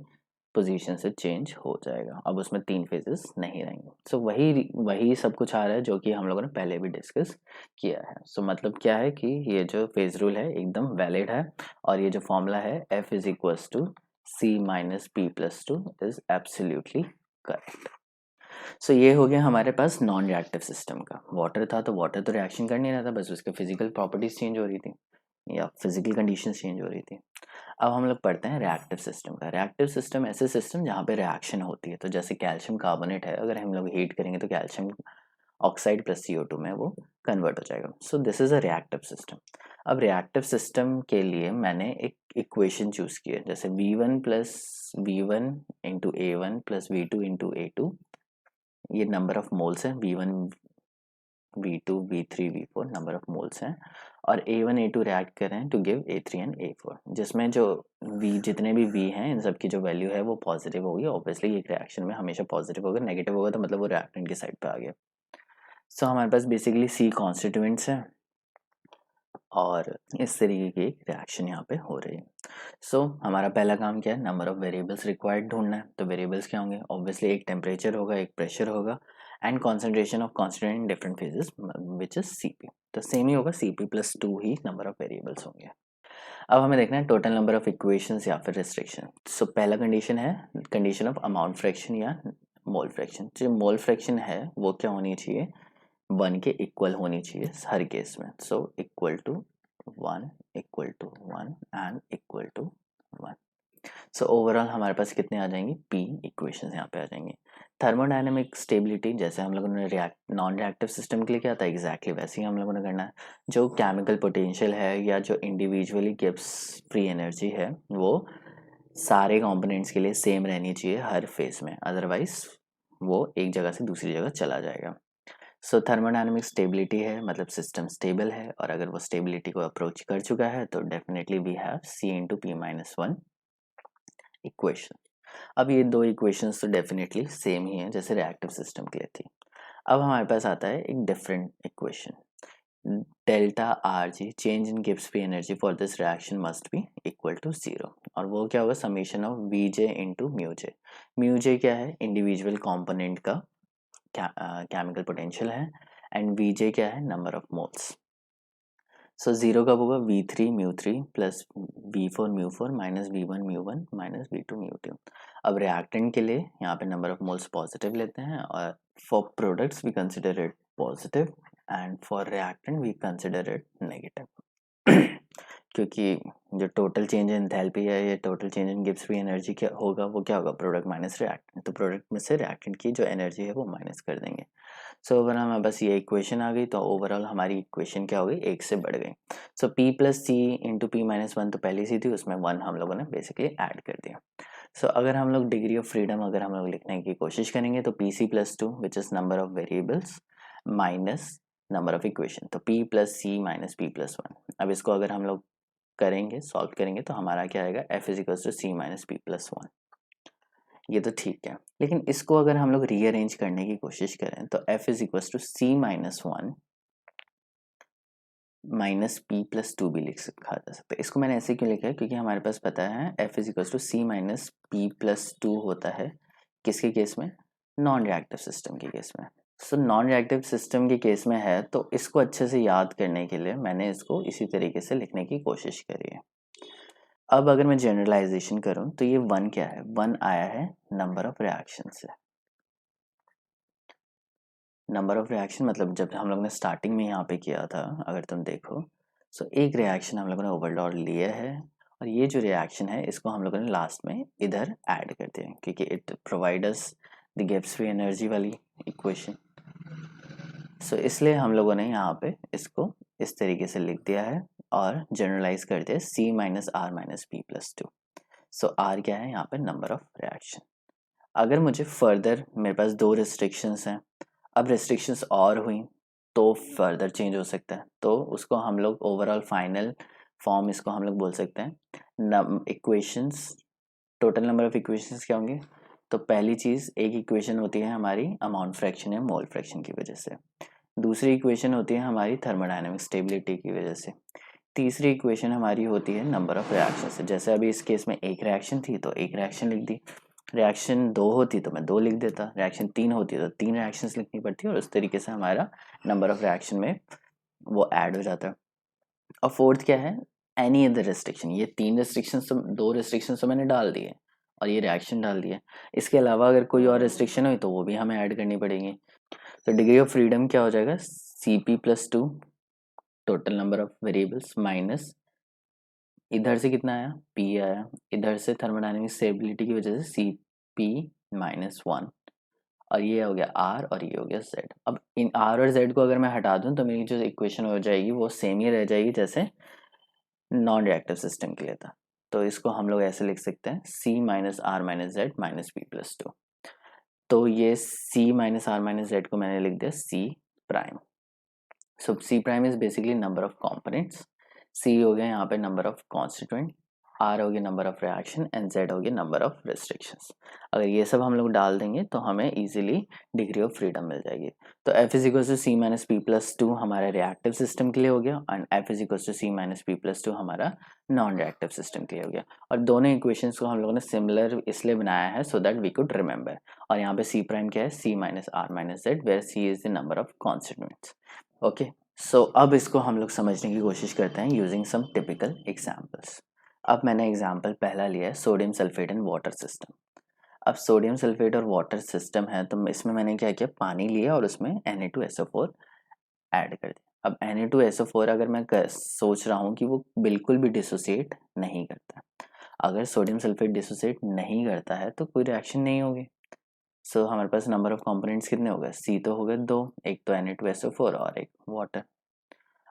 पोजीशन से चेंज हो जाएगा, अब उसमें 3 फेजेस नहीं रहेंगे। सो वही वही सब कुछ आ रहा है जो कि हम लोगों ने पहले भी डिस्कस किया है। सो मतलब क्या है कि ये जो फेज रूल है एकदम वैलिड है, और ये जो फॉर्मूला है F = C - P + 2 is absolutely correct. सो ये हो गया हमारे पास नॉन रिएक्टिव सिस्टम का। वाटर था तो वाटर तो रिएक्शन कर नहीं रहा था, बस उसके फिजिकल प्रॉपर्टीज चेंज हो रही थी या फिजिकल कंडीशंस चेंज हो रही थी। अब हम लोग पढ़ते हैं रिएक्टिव सिस्टम का। रिएक्टिव सिस्टम ऐसे सिस्टम जहाँ पे रिएक्शन होती है, तो जैसे कैल्शियम कार्बोनेट है, अगर हम लोग हीट करेंगे तो कैल्शियम ऑक्साइड + CO2 में वो कन्वर्ट हो जाएगा। सो this is a reactive system. अब रिएक्टिव सिस्टम के लिए मैंने एक इक्वेशन चूज की है, जैसे V1 + V1 × A1 + V2 × A2, ये नंबर ऑफ मोल्स हैं, V1 V2 V3 V4 number of moles हैं, और A1 A2 रिएक्ट कर रहे हैं to give A3 and A4, जिसमें जो V जितने भी V हैं इन सब की जो वैल्यू है वो पॉजिटिव होगी। ऑब्वियसली एक रिएक्शन में हमेशा पॉजिटिव होगा, नेगेटिव होगा तो मतलब वो रिएक्टेंट की साइड पे आ गया। सो हमारे पास बेसिकली C कॉन्स्टिट्यूएंट्स हैं और इस तरीके की एक रिएक्शन यहाँ पे हो रही है। सो हमारा पहला काम क्या है, नंबर ऑफ वेरिएबल्स रिक्वायर्ड ढूंढना है। तो वेरिएबल्स क्या होंगे, ऑब्वियसली एक टेम्परेचर होगा, एक प्रेशर होगा, and concentration of constituent in different phases which is Cp। तो सेम ही होगा, Cp + 2 he number of variables होंगे। अब हमें देखना है टोटल नंबर ऑफ इक्वेशंस या फिर रिस्ट्रिक्शन। सो पहला कंडीशन है कंडीशन ऑफ अमाउंट फ्रैक्शन या मोल फ्रैक्शन। जो मोल फ्रैक्शन है वो क्या होनी चाहिए, 1 के इक्वल होनी चाहिए हर केस में। सो =1 =1 एंड =1। सो ओवरऑल हमारे पास कितने आ जाएंगे, P इक्वेशंस यहाँ पे आ जाएंगे। थर्मोडायनेमिक स्टेबिलिटी, जैसे हम लोगों ने नॉन रिएक्टिव सिस्टम के लिए क्या था, एग्जैक्टली वैसे ही हम लोगों ने करना है। जो केमिकल पोटेंशियल है या जो इंडिविजुअली गिव्स फ्री एनर्जी है वो सारे कंपोनेंट्स के लिए सेम रहनी चाहिए हर फेज में, अदरवाइज वो एक जगह से दूसरी जगह चला जाएगा। सो थर्मोडायनेमिक स्टेबिलिटी है, मतलब सिस्टम स्टेबल है, और अगर वो स्टेबिलिटी को अप्रोच कर चुका है तो definitely we have C × P - 1 equation. अब ये दो इक्वेशंस तो डेफिनेटली सेम ही है जैसे रिएक्टिव सिस्टम के लिए थी। अब हमारे पास आता है एक different equation delta R G change in Gibbs free energy for this reaction must be equal to 0, और वो क्या होगा, summation of V J into mu J. Mu J क्या है, इंडिविजुअल कॉम्पोनेंट का केमिकल पोटेंशियल है, एंड वी जे क्या है, number of moles. So zero कब होगा, V3 μ3 plus V4 μ4 minus V1 μ1 minus V2 μ2। अब रिएक्टेंट के लिए यहाँ पे नंबर ऑफ मोल्स पॉजिटिव लेते हैं, और for products we consider it positive and for reactant we consider it negative. क्योंकि जो टोटल चेंज इन एंथैल्पी है, ये total change in Gibbs free energy क्या होगा, वो क्या होगा, प्रोडक्ट माइनस रिएक्टेंट, तो प्रोडक्ट में से रिएक्टेंट की जो एनर्जी है वो माइनस कर देंगे। सो ओवरऑल हमें बस ये इक्वेशन आ गई, तो ओवरऑल हमारी इक्वेशन क्या हो गई, एक से बढ़ गई। सो P प्लस सी इंटू पी माइनस वन तो पहली सी थी, उसमें वन हम लोगों ने बेसिकली ऐड कर दिया। सो अगर हम लोग डिग्री ऑफ फ्रीडम अगर हम लोग लिखने की कोशिश करेंगे तो P C plus two which is number of variables minus number of equation, तो P plus C minus P plus one. अब इसको अगर हम लोग करेंगे, सॉल्व करेंगे, तो हमारा क्या आएगा, F is equal to C minus P plus one. ये तो ठीक है, लेकिन इसको अगर हम लोग रीअरेंज करने की कोशिश करें तो F is equal to C minus one minus P plus two भी लिखा जा सकता है। इसको मैंने ऐसे क्यों लिखा है, क्योंकि हमारे पास पता है F is equal to C minus P plus two होता है किसके केस में, नॉन रिएक्टिव सिस्टम के केस में। सो नॉन रिएक्टिव सिस्टम के केस में है, तो इसको अच्छे से याद करने के लिए मैंने इसको इसी तरीके से लिखने की कोशिश करी है। अब अगर मैं जनरलाइजेशन करूं तो ये वन क्या है, वन आया है नंबर ऑफ रिएक्शन से। नंबर ऑफ रिएक्शन मतलब जब हम लोग ने स्टार्टिंग में यहाँ पे किया था, अगर तुम देखो, सो एक रिएक्शन हम लोगों ने ओवरऑल लिया है, और ये जो रिएक्शन है इसको हम लोगों ने लास्ट में इधर ऐड कर दिया, क्योंकि it provide us the Gibbs free energy वाली इक्वेशन। सो इसलिए हम लोगों ने यहाँ पे इसको इस तरीके से लिख दिया है और जनरलाइज कर दिया C minus R minus P plus two. So R क्या है यहाँ पे, नंबर ऑफ रिएक्शन। अगर मुझे फर्दर, मेरे पास दो रिस्ट्रिक्शंस हैं, अब रिस्ट्रिक्शंस और हुई तो फर्दर चेंज हो सकता है, तो उसको हम लोग ओवरऑल फाइनल फॉर्म इसको हम लोग बोल सकते हैं equations. Total number of equations क्या होंगे, तो पहली चीज़, एक इक्वेशन होती है हमारी अमाउंट फ्रैक्शन या मोल फ्रैक्शन की वजह से, दूसरी इक्वेशन होती है हमारी थर्मोडायनेमिक स्टेबिलिटी की वजह से, तीसरी इक्वेशन हमारी होती है नंबर ऑफ रिएक्शन से। जैसे अभी इस केस में एक रिएक्शन थी तो एक रिएक्शन लिख दी, रिएक्शन दो होती तो मैं दो लिख देता, रिएक्शन तीन होती तो तीन रिएक्शंस लिखनी पड़ती, और उस तरीके से हमारा नंबर ऑफ रिएक्शन में वो ऐड हो जाता है। और फोर्थ क्या है, एनी अदर रिस्ट्रिक्शन। ये तीन रिस्ट्रिक्शन तो, दो रिस्ट्रिक्शन तो मैंने डाल दिए और ये रिएक्शन डाल दिया, इसके अलावा अगर कोई और रिस्ट्रिक्शन हुई तो वो भी हमें ऐड करनी पड़ेगी। तो डिग्री ऑफ फ्रीडम क्या हो जाएगा, C P plus two total number of variables minus इधर से कितना आया, पी आया, इधर से थर्मोडायनेमिक स्टेबिलिटी की वजह से सी पी माइनस वन, और ये हो गया आर और ये हो गया जेड। अब इन आर और जेड को अगर मैं हटा दूं तो मेरी जो इक्वेशन हो जाएगी वो सेम ही रह जाएगी जैसे नॉन रिएक्टिव सिस्टम के लिए था। तो इसको हम लोग ऐसे लिख सकते हैं C minus R minus Z minus P plus two. तो ये C minus R minus Z को मैंने लिख दिया C prime. So C prime is basically number of components, C हो गया यहाँ पे नंबर ऑफ कॉन्स्टिट्यूएंट, आर हो गया number of reaction, and Z हो गया नंबर ऑफ रिस्ट्रिक्शंस। अगर ये सब हम लोग डाल देंगे तो हमें इजीली डिग्री ऑफ फ्रीडम मिल जाएगी। तो F is equal to C minus P plus two हमारे रिएक्टिव सिस्टम के लिए हो गया, and F is equal to C minus P plus two हमारा नॉन रिएक्टिव सिस्टम के लिए हो गया। और दोनों इक्वेशंस को हम लोगों ने सिमिलर इसलिए बनाया है so that we could remember. और यहाँ पे सी प्राइम क्या है, C minus R minus Z, where C is the number of constituents. Okay, so अब इसको हम लोग समझने की कोशिश करते हैं यूजिंग सम टिपिकल एग्जांपल्स। अब मैंने एग्जांपल पहला लिया है sodium sulphate and water system. अब सोडियम सल्फेट और वाटर सिस्टम है, तो इसमें मैंने क्या किया, पानी लिया और उसमें Na2SO4 ऐड कर दिया। अब Na2SO4 अगर मैं सोच रहा हूँ कि वो बिल्कुल भी डिसोसिएट नहीं करता, अगर सोडियम सल्फेट डिसोसिएट नहीं करता है तो कोई रिएक्शन नहीं होगी। सो हमारे पास नंबर ऑफ कंपोनेंट्स कितने हो गए, सी तो हो गए दो, एक तो Na2SO4 और एक वाटर।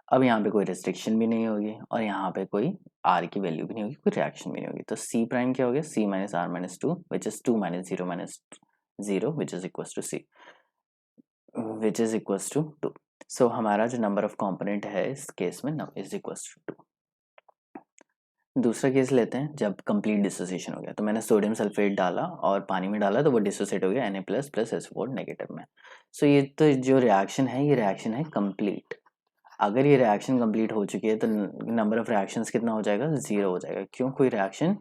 अब यहाँ पे कोई रिस्ट्रिक्शन भी नहीं होगी और यहाँ पे कोई आर की वैल्यू भी नहीं होगी, कोई रिएक्शन भी नहीं होगी। तो सी प्राइम क्या हो गया, C minus R minus two which is two minus zero which is equal to C which is equal to two. So हमारा जो नंबर ऑफ कॉम्पोनेंट है इस केस में इज इक्वल टू टू। दूसरा केस लेते हैं जब कंप्लीट डिसोसिएशन हो गया, तो मैंने सोडियम सल्फेट डाला और पानी में डाला तो वो डिसोसिएट हो गया Na plus plus SO4 negative में। सो ये तो जो रिएक्शन है ये रिएक्शन है कंप्लीट। अगर ये रिएक्शन कंप्लीट हो चुकी है तो नंबर ऑफ रिएक्शंस कितना हो जाएगा, 0 हो जाएगा। क्यों, कोई रिएक्शन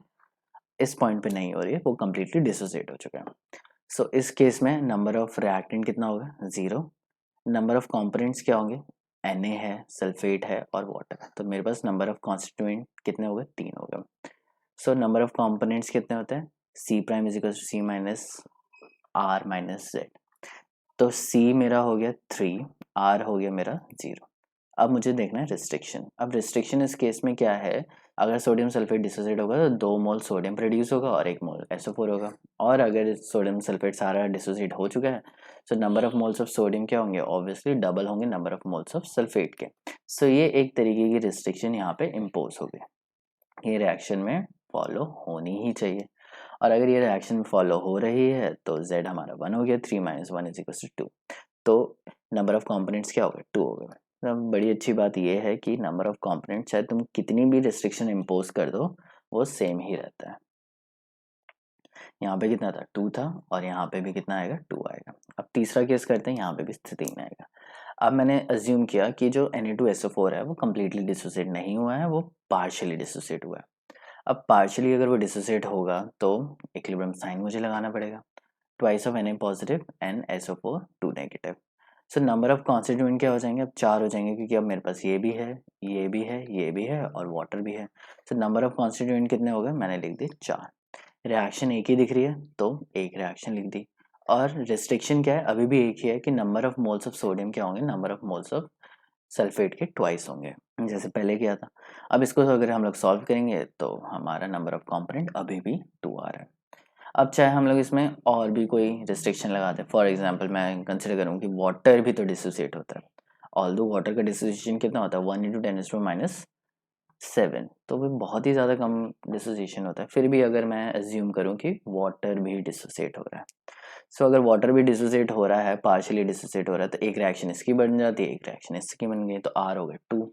इस पॉइंट पे नहीं हो रही है, वो कंप्लीटली डिसोसिएट हो चुका है। सो इस केस में नंबर ऑफ रिएक्टेंट कितना होगा, 0। नंबर ऑफ कंपोनेंट्स क्या होंगे, Na है, सल्फेट है और वाटर है। तो मेरे पास नंबर ऑफ कॉन्स्टिट्यूएंट कितने हो गए, 3 हो गए। सो नंबर ऑफ कंपोनेंट्स कितने होते हैं, C prime is equal to C minus R minus Z। तो C मेरा हो गया 3, R हो गया मेरा 0। अब मुझे देखना है रिस्ट्रिक्शन। अब रिस्ट्रिक्शन इस केस में क्या है, अगर सोडियम सल्फेट डिसोसिएट होगा तो 2 मोल सोडियम प्रोड्यूस होगा और 1 मोल SO4 होगा। और अगर सोडियम सल्फेट सारा डिसोसिएट हो चुका है तो number of moles of sodium क्या होंगे, ऑब्वियसली डबल होंगे number of moles of sulphate के। सो ये एक तरीके की रिस्ट्रिक्शन यहाँ पे इम्पोज हो गई, ये रिएक्शन में फॉलो होनी ही चाहिए। और अगर ये रिएक्शन फॉलो हो रही है तो Z हमारा 1 हो गया, 3 माइनस 1 इज इक्वल टू 2। तो नंबर ऑफ कंपोनेंट्स क्या हो गए, 2 हो गए। अब बड़ी अच्छी बात यह है कि नंबर ऑफ कंपोनेंट चाहे तुम कितनी भी रिस्ट्रिक्शन इम्पोज कर दो वो सेम ही रहता है। यहाँ पे कितना था, 2 था, और यहाँ पे भी कितना आएगा, 2 आएगा। अब तीसरा केस करते हैं, यहाँ पे भी 3 आएगा। अब मैंने अज्यूम किया कि जो Na2SO4 है वो कम्प्लीटली डिसोसिएट नहीं हुआ है, वो पार्शियली डिसोसिएट हुआ है। अब पार्शियली अगर वो डिसोसिएट होगा तो इक्विलिब्रियम साइन मुझे लगाना पड़ेगा, twice of Na positive and SO4 2 negative. So number of constituent क्या हो जाएंगे, अब 4 हो जाएंगे, क्योंकि अब मेरे पास ये भी है, ये भी है, ये भी है और वाटर भी है। सो नंबर ऑफ कॉन्स्टिट्यूएंट कितने हो गए, मैंने लिख दी 4। रिएक्शन एक ही दिख रही है तो एक रिएक्शन लिख दी। और रिस्ट्रिक्शन क्या है, अभी भी एक ही है कि number of moles of sodium क्या होंगे, number of moles of sulphate के ट्वाइस होंगे, जैसे पहले किया था। अब इसको अगर हम लोग सॉल्व करेंगे तो हमारा नंबर ऑफ कंपोनेंट अभी भी 2 आ रहा है। अब चाहे हम लोग इसमें और भी कोई रिस्ट्रिक्शन लगा दें, फॉर एग्जांपल मैं कंसिडर करूँ कि वाटर भी तो डिसोसिएट होता है। ऑल्दो वाटर का डिसोसिएशन कितना होता है, 1 × 10⁻⁷ तो वो बहुत ही ज़्यादा कम डिसोसिएशन होता है। फिर भी अगर मैं एज्यूम करूँ कि वाटर भी डिसोसिएट हो रहा है, सो अगर वाटर भी डिसोसिएट हो रहा है, पार्शियली डिसोसिएट हो रहा है, तो एक रिएक्शन इसकी बन जाती है, एक रिएक्शन इसकी बन गई, तो R हो गए 2।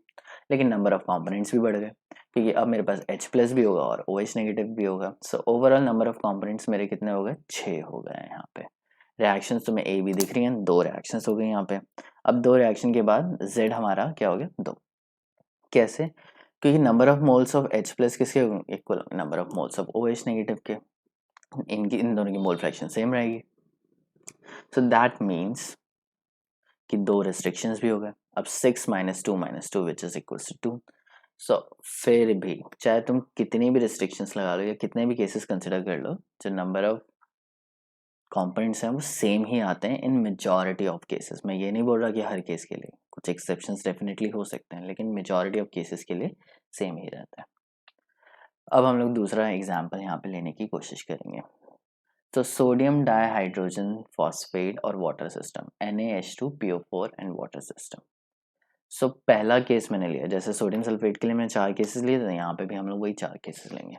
लेकिन नंबर ऑफ कंपोनेंट्स भी बढ़ गए, क्योंकि अब मेरे पास H प्लस भी होगा और OH नेगेटिव भी होगा। So overall number of components मेरे कितने हो गए, 6 हो गए हैं। यहाँ पे रिएक्शंस तुम्हें A भी दिख रही हैं, 2 रिएक्शंस हो गई यहाँ पे। अब 2 रिएक्शन के बाद Z हमारा क्या हो गया, 2। कैसे, क्योंकि number of moles of H plus किसके equal, number of moles of OH negative के, इन दोनों की मोल फ्रैक्शन सेम रहेगी। सो दैट मीन्स कि 2 रिस्ट्रिक्शंस भी हो गए। अब 6 - 2 - 2 विच इज इक्वल्स टू 2। सो फिर भी चाहे तुम कितनी भी रिस्ट्रिक्शंस लगा लो या कितने भी केसेस कंसिडर कर लो, जो नंबर ऑफ कंपोनेंट्स हैं वो सेम ही आते हैं इन मेजॉरिटी ऑफ केसेस। मैं ये नहीं बोल रहा कि हर केस के लिए, कुछ एक्सेप्शंस डेफिनेटली हो सकते हैं, लेकिन मेजॉरिटी ऑफ केसेस के लिए सेम ही रहता है। अब हम लोग दूसरा एग्जाम्पल यहाँ पे लेने की कोशिश करेंगे। तो सोडियम डाइहाइड्रोजन फॉस्फेट और water system, NaH2PO4 and water system. So पहला केस मैंने लिया, जैसे सोडियम सल्फेट के लिए मैंने 4 केसेस लिए थे, यहाँ पे भी हम लोग वही 4 केसेस लेंगे।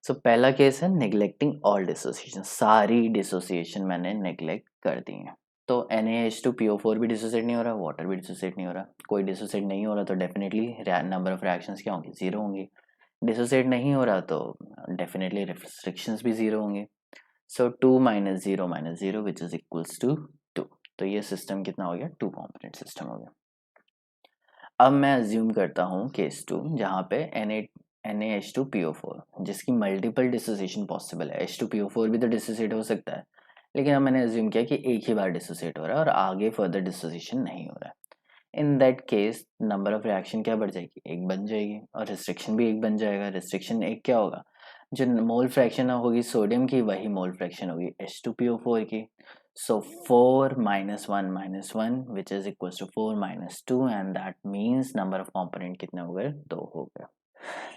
सो पहला केस है नेग्लेक्टिंग ऑल डिसोसिएशन, सारी डिसोसिएशन मैंने नेग्लेक्ट कर दी है। तो NaH2PO4 भी डिसोसिएट नहीं हो रहा, वाटर भी डिसोसिएट नहीं हो रहा। कोई डिसोसिएट नहीं हो रहा तो डेफिनेटली नंबर ऑफ रिएक्शंस क्या होंगी, 0 होंगी। डिसोसिएट नहीं हो रहा तो डेफिनेटली रिस्ट्रिक्शंस भी 0 होंगे। सो 2 - 0 - 0 विच इज इक्वल्स टू 2। तो ये सिस्टम कितना हो गया, 2 कॉम्पोनेंट सिस्टम हो गया। अब मैं अज्यूम करता हूँ केस 2, जहाँ पे NaH2PO4 जिसकी मल्टीपल डिसोसिएशन पॉसिबल है। H2PO4 भी तो डिसोसिएट हो सकता है, लेकिन अब मैंने अज्यूम किया कि एक ही बार डिसोसिएट हो रहा है और आगे फर्दर डिसोसिएशन नहीं हो रहा है। In that case number of reaction क्या बढ़ जाएगी, एक बन जाएगी, और रिस्ट्रिक्शन भी एक बन जाएगा। रिस्ट्रिक्शन एक क्या होगा, जो मोल फ्रैक्शन होगी सोडियम की वही मोल फ्रैक्शन होगी H2PO4 की। So 4 - 1 - 1 which is equals to 4 - 2 and that means number of component कितने हो गए, 2 हो गए।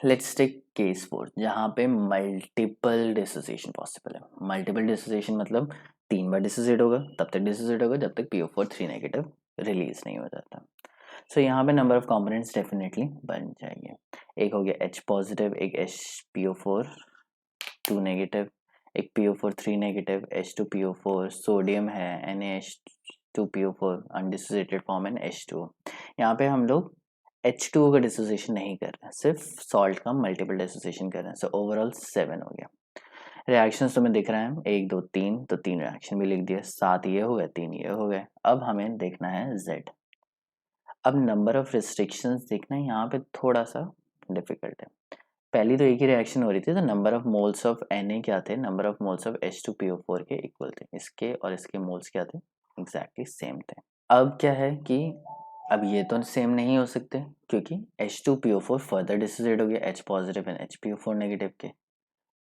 Let's take case 4 जहाँ पे मल्टीपल डिसोसिएशन पॉसिबल है। मल्टीपल डिसोसिएशन मतलब 3 बार डिसोसिएट होगा, तब तक डिसोसिएट होगा जब तक PO4 3 नेगेटिव रिलीज नहीं हो जाता। सो यहाँ पे नंबर ऑफ कंपोनेंट्स डेफिनेटली बन जाएंगे। एक हो गया H पॉजिटिव, एक PO4 2 नेगेटिव, एक PO4 3 नेगेटिव, H2PO4 सोडियम है, NaH2PO4 undissociated form and H2O। यहाँ पे हम लोग H2O का डिसोसिएशन नहीं कर रहे हैं, सिर्फ सॉल्ट का मल्टीपल डिसोसिएशन कर रहे हैं। सो ओवरऑल 7 हो गया। रिएक्शंस तुम्हें दिख रहे हैं 1 2 3, तो 3 रिएक्शन भी लिख दिए, 7 ये हो गए, 3 ये हो गए। अब हमें देखना है Z। अब नंबर ऑफ रिस्ट्रिक्शंस देखना यहाँ पे थोड़ा सा डिफिकल्ट है। पहली तो एक ही रिएक्शन हो रही थी, तो number of moles of Na क्या थे, number of moles of H2PO4 के इक्वल थे। इसके और इसके मोल्स क्या थे, एग्जैक्टली सेम थे। अब क्या है कि अब ये तो सेम नहीं हो सकते क्योंकि H2PO4 फर्दर डिसोसिएट हो गया H positive and HPO4 negative के।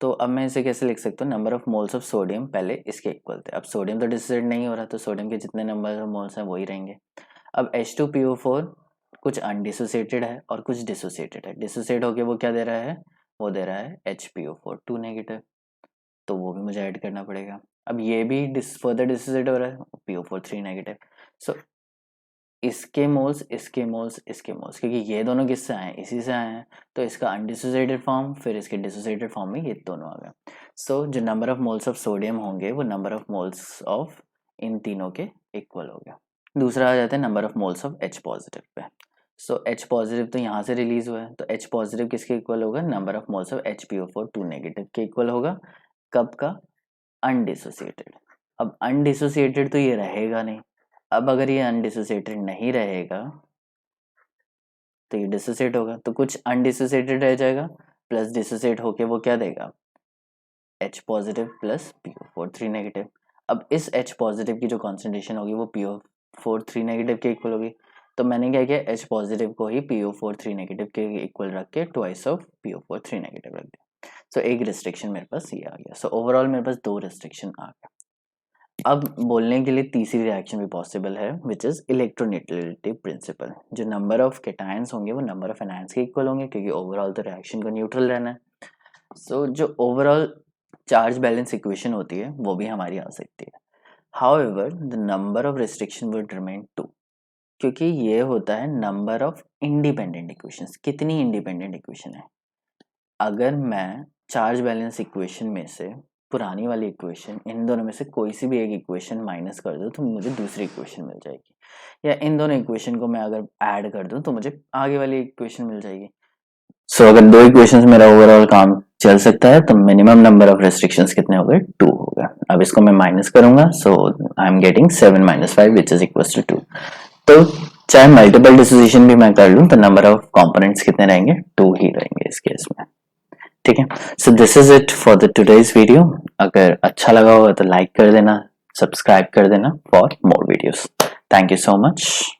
तो अब मैं इसे कैसे लिख सकता हूँ, number of moles of sodium पहले इसके इक्वल थे। अब सोडियम तो डिसोसिएट नहीं हो रहा, तो सोडियम के जितने नंबर ऑफ मोल्स हैं वही रहेंगे। अब H2PO4 कुछ अनडिसोसिएटेड है और कुछ डिसोसिएटेड है। डिसोसिएट होके वो क्या दे रहा है, वो दे रहा है HPO4 2 नेगेटिव, तो वो भी मुझे ऐड करना पड़ेगा। अब ये भी फर्दर डिसोसिएट हो रहा है, PO4 3 नेगेटिव। सो इसके मोल्स, इसके मोल्स, इसके मोल्स, क्योंकि ये दोनों किससे आए हैं, इसी से आए हैं, तो इसका अनडिसोसिएटेड फॉर्म फिर इसके डिसोसिएटेड फॉर्म में ये दोनों आ गए। सो जो number of moles of sodium होंगे वो नंबर ऑफ मोल्स ऑफ इन तीनों के इक्वल हो गया। दूसरा आ जाता है number of moles of H positive pay. So H positive तो यहाँ से रिलीज हुआ है, तो H पॉजिटिव किसके इक्वल होगा, number of moles of HPO4 2 negative के इक्वल होगा। कब का, अनडिसोसिएटेड। अब अनडिसोसिएटेड तो ये रहेगा नहीं। अब अगर ये अनडिसोसिएटेड नहीं रहेगा तो ये डिसोसिएट होगा, तो कुछ अनडिसोसिएटेड रह जाएगा, प्लस डिसोसिएट होके वो क्या देगा, H positive plus PO4 3 negative. अब इस H पॉजिटिव की जो कॉन्सेंट्रेशन होगी वो PO4 3 नेगेटिव के इक्वल होगी, तो मैंने क्या किया, H पॉजिटिव को ही PO4 3 नेगेटिव के इक्वल रख के ट्वाइस ऑफ PO4 3 नेगेटिव रख दिया। सो एक रिस्ट्रिक्शन मेरे पास ये आ गया। सो ओवरऑल मेरे पास 2 रिस्ट्रिक्शन आ गया। अब बोलने के लिए तीसरी रिएक्शन भी पॉसिबल है, विच इज इलेक्ट्रोन्यूट्रलिटी प्रिंसिपल। जो नंबर ऑफ केटायंस होंगे वो नंबर ऑफ एनायंस के इक्वल होंगे, क्योंकि ओवरऑल तो रिएक्शन को न्यूट्रल रहना है। सो जो ओवरऑल चार्ज बैलेंस इक्वेशन होती है वो भी हमारी आ सकती है। However the number of restriction would remain 2, क्योंकि ये होता है नंबर ऑफ इंडिपेंडेंट इक्वेशंस। कितनी इंडिपेंडेंट इक्वेशन है, अगर मैं चार्ज बैलेंस इक्वेशन में से पुरानी वाली इक्वेशन, इन दोनों में से कोई सी भी एक इक्वेशन माइनस कर दूं तो मुझे दूसरी इक्वेशन मिल जाएगी, या इन दोनों इक्वेशन को मैं अगर ऐड कर दूं तो मुझे आगे वाली इक्वेशन मिल जाएगी। सो अगर 2 इक्वेशंस मेरा ओवरऑल काम चल सकता है तो मिनिमम नंबर ऑफ रेस्ट्रिक्शंस कितने हो गए, 2 हो गए। अब इसको मैं माइनस करूंगा, so I am getting 7 - 5 which is equal to 2। तो चाहे मल्टीपल डिसोसिएशन भी मैं कर लूं तो नंबर ऑफ कंपोनेंट्स कितने रहेंगे, 2 ही रहेंगे इस केस में। ठीक है, सो this is it for the today's video. अगर अच्छा लगा होगा तो लाइक कर देना, सब्सक्राइब कर देना for more videos. Thank you so much.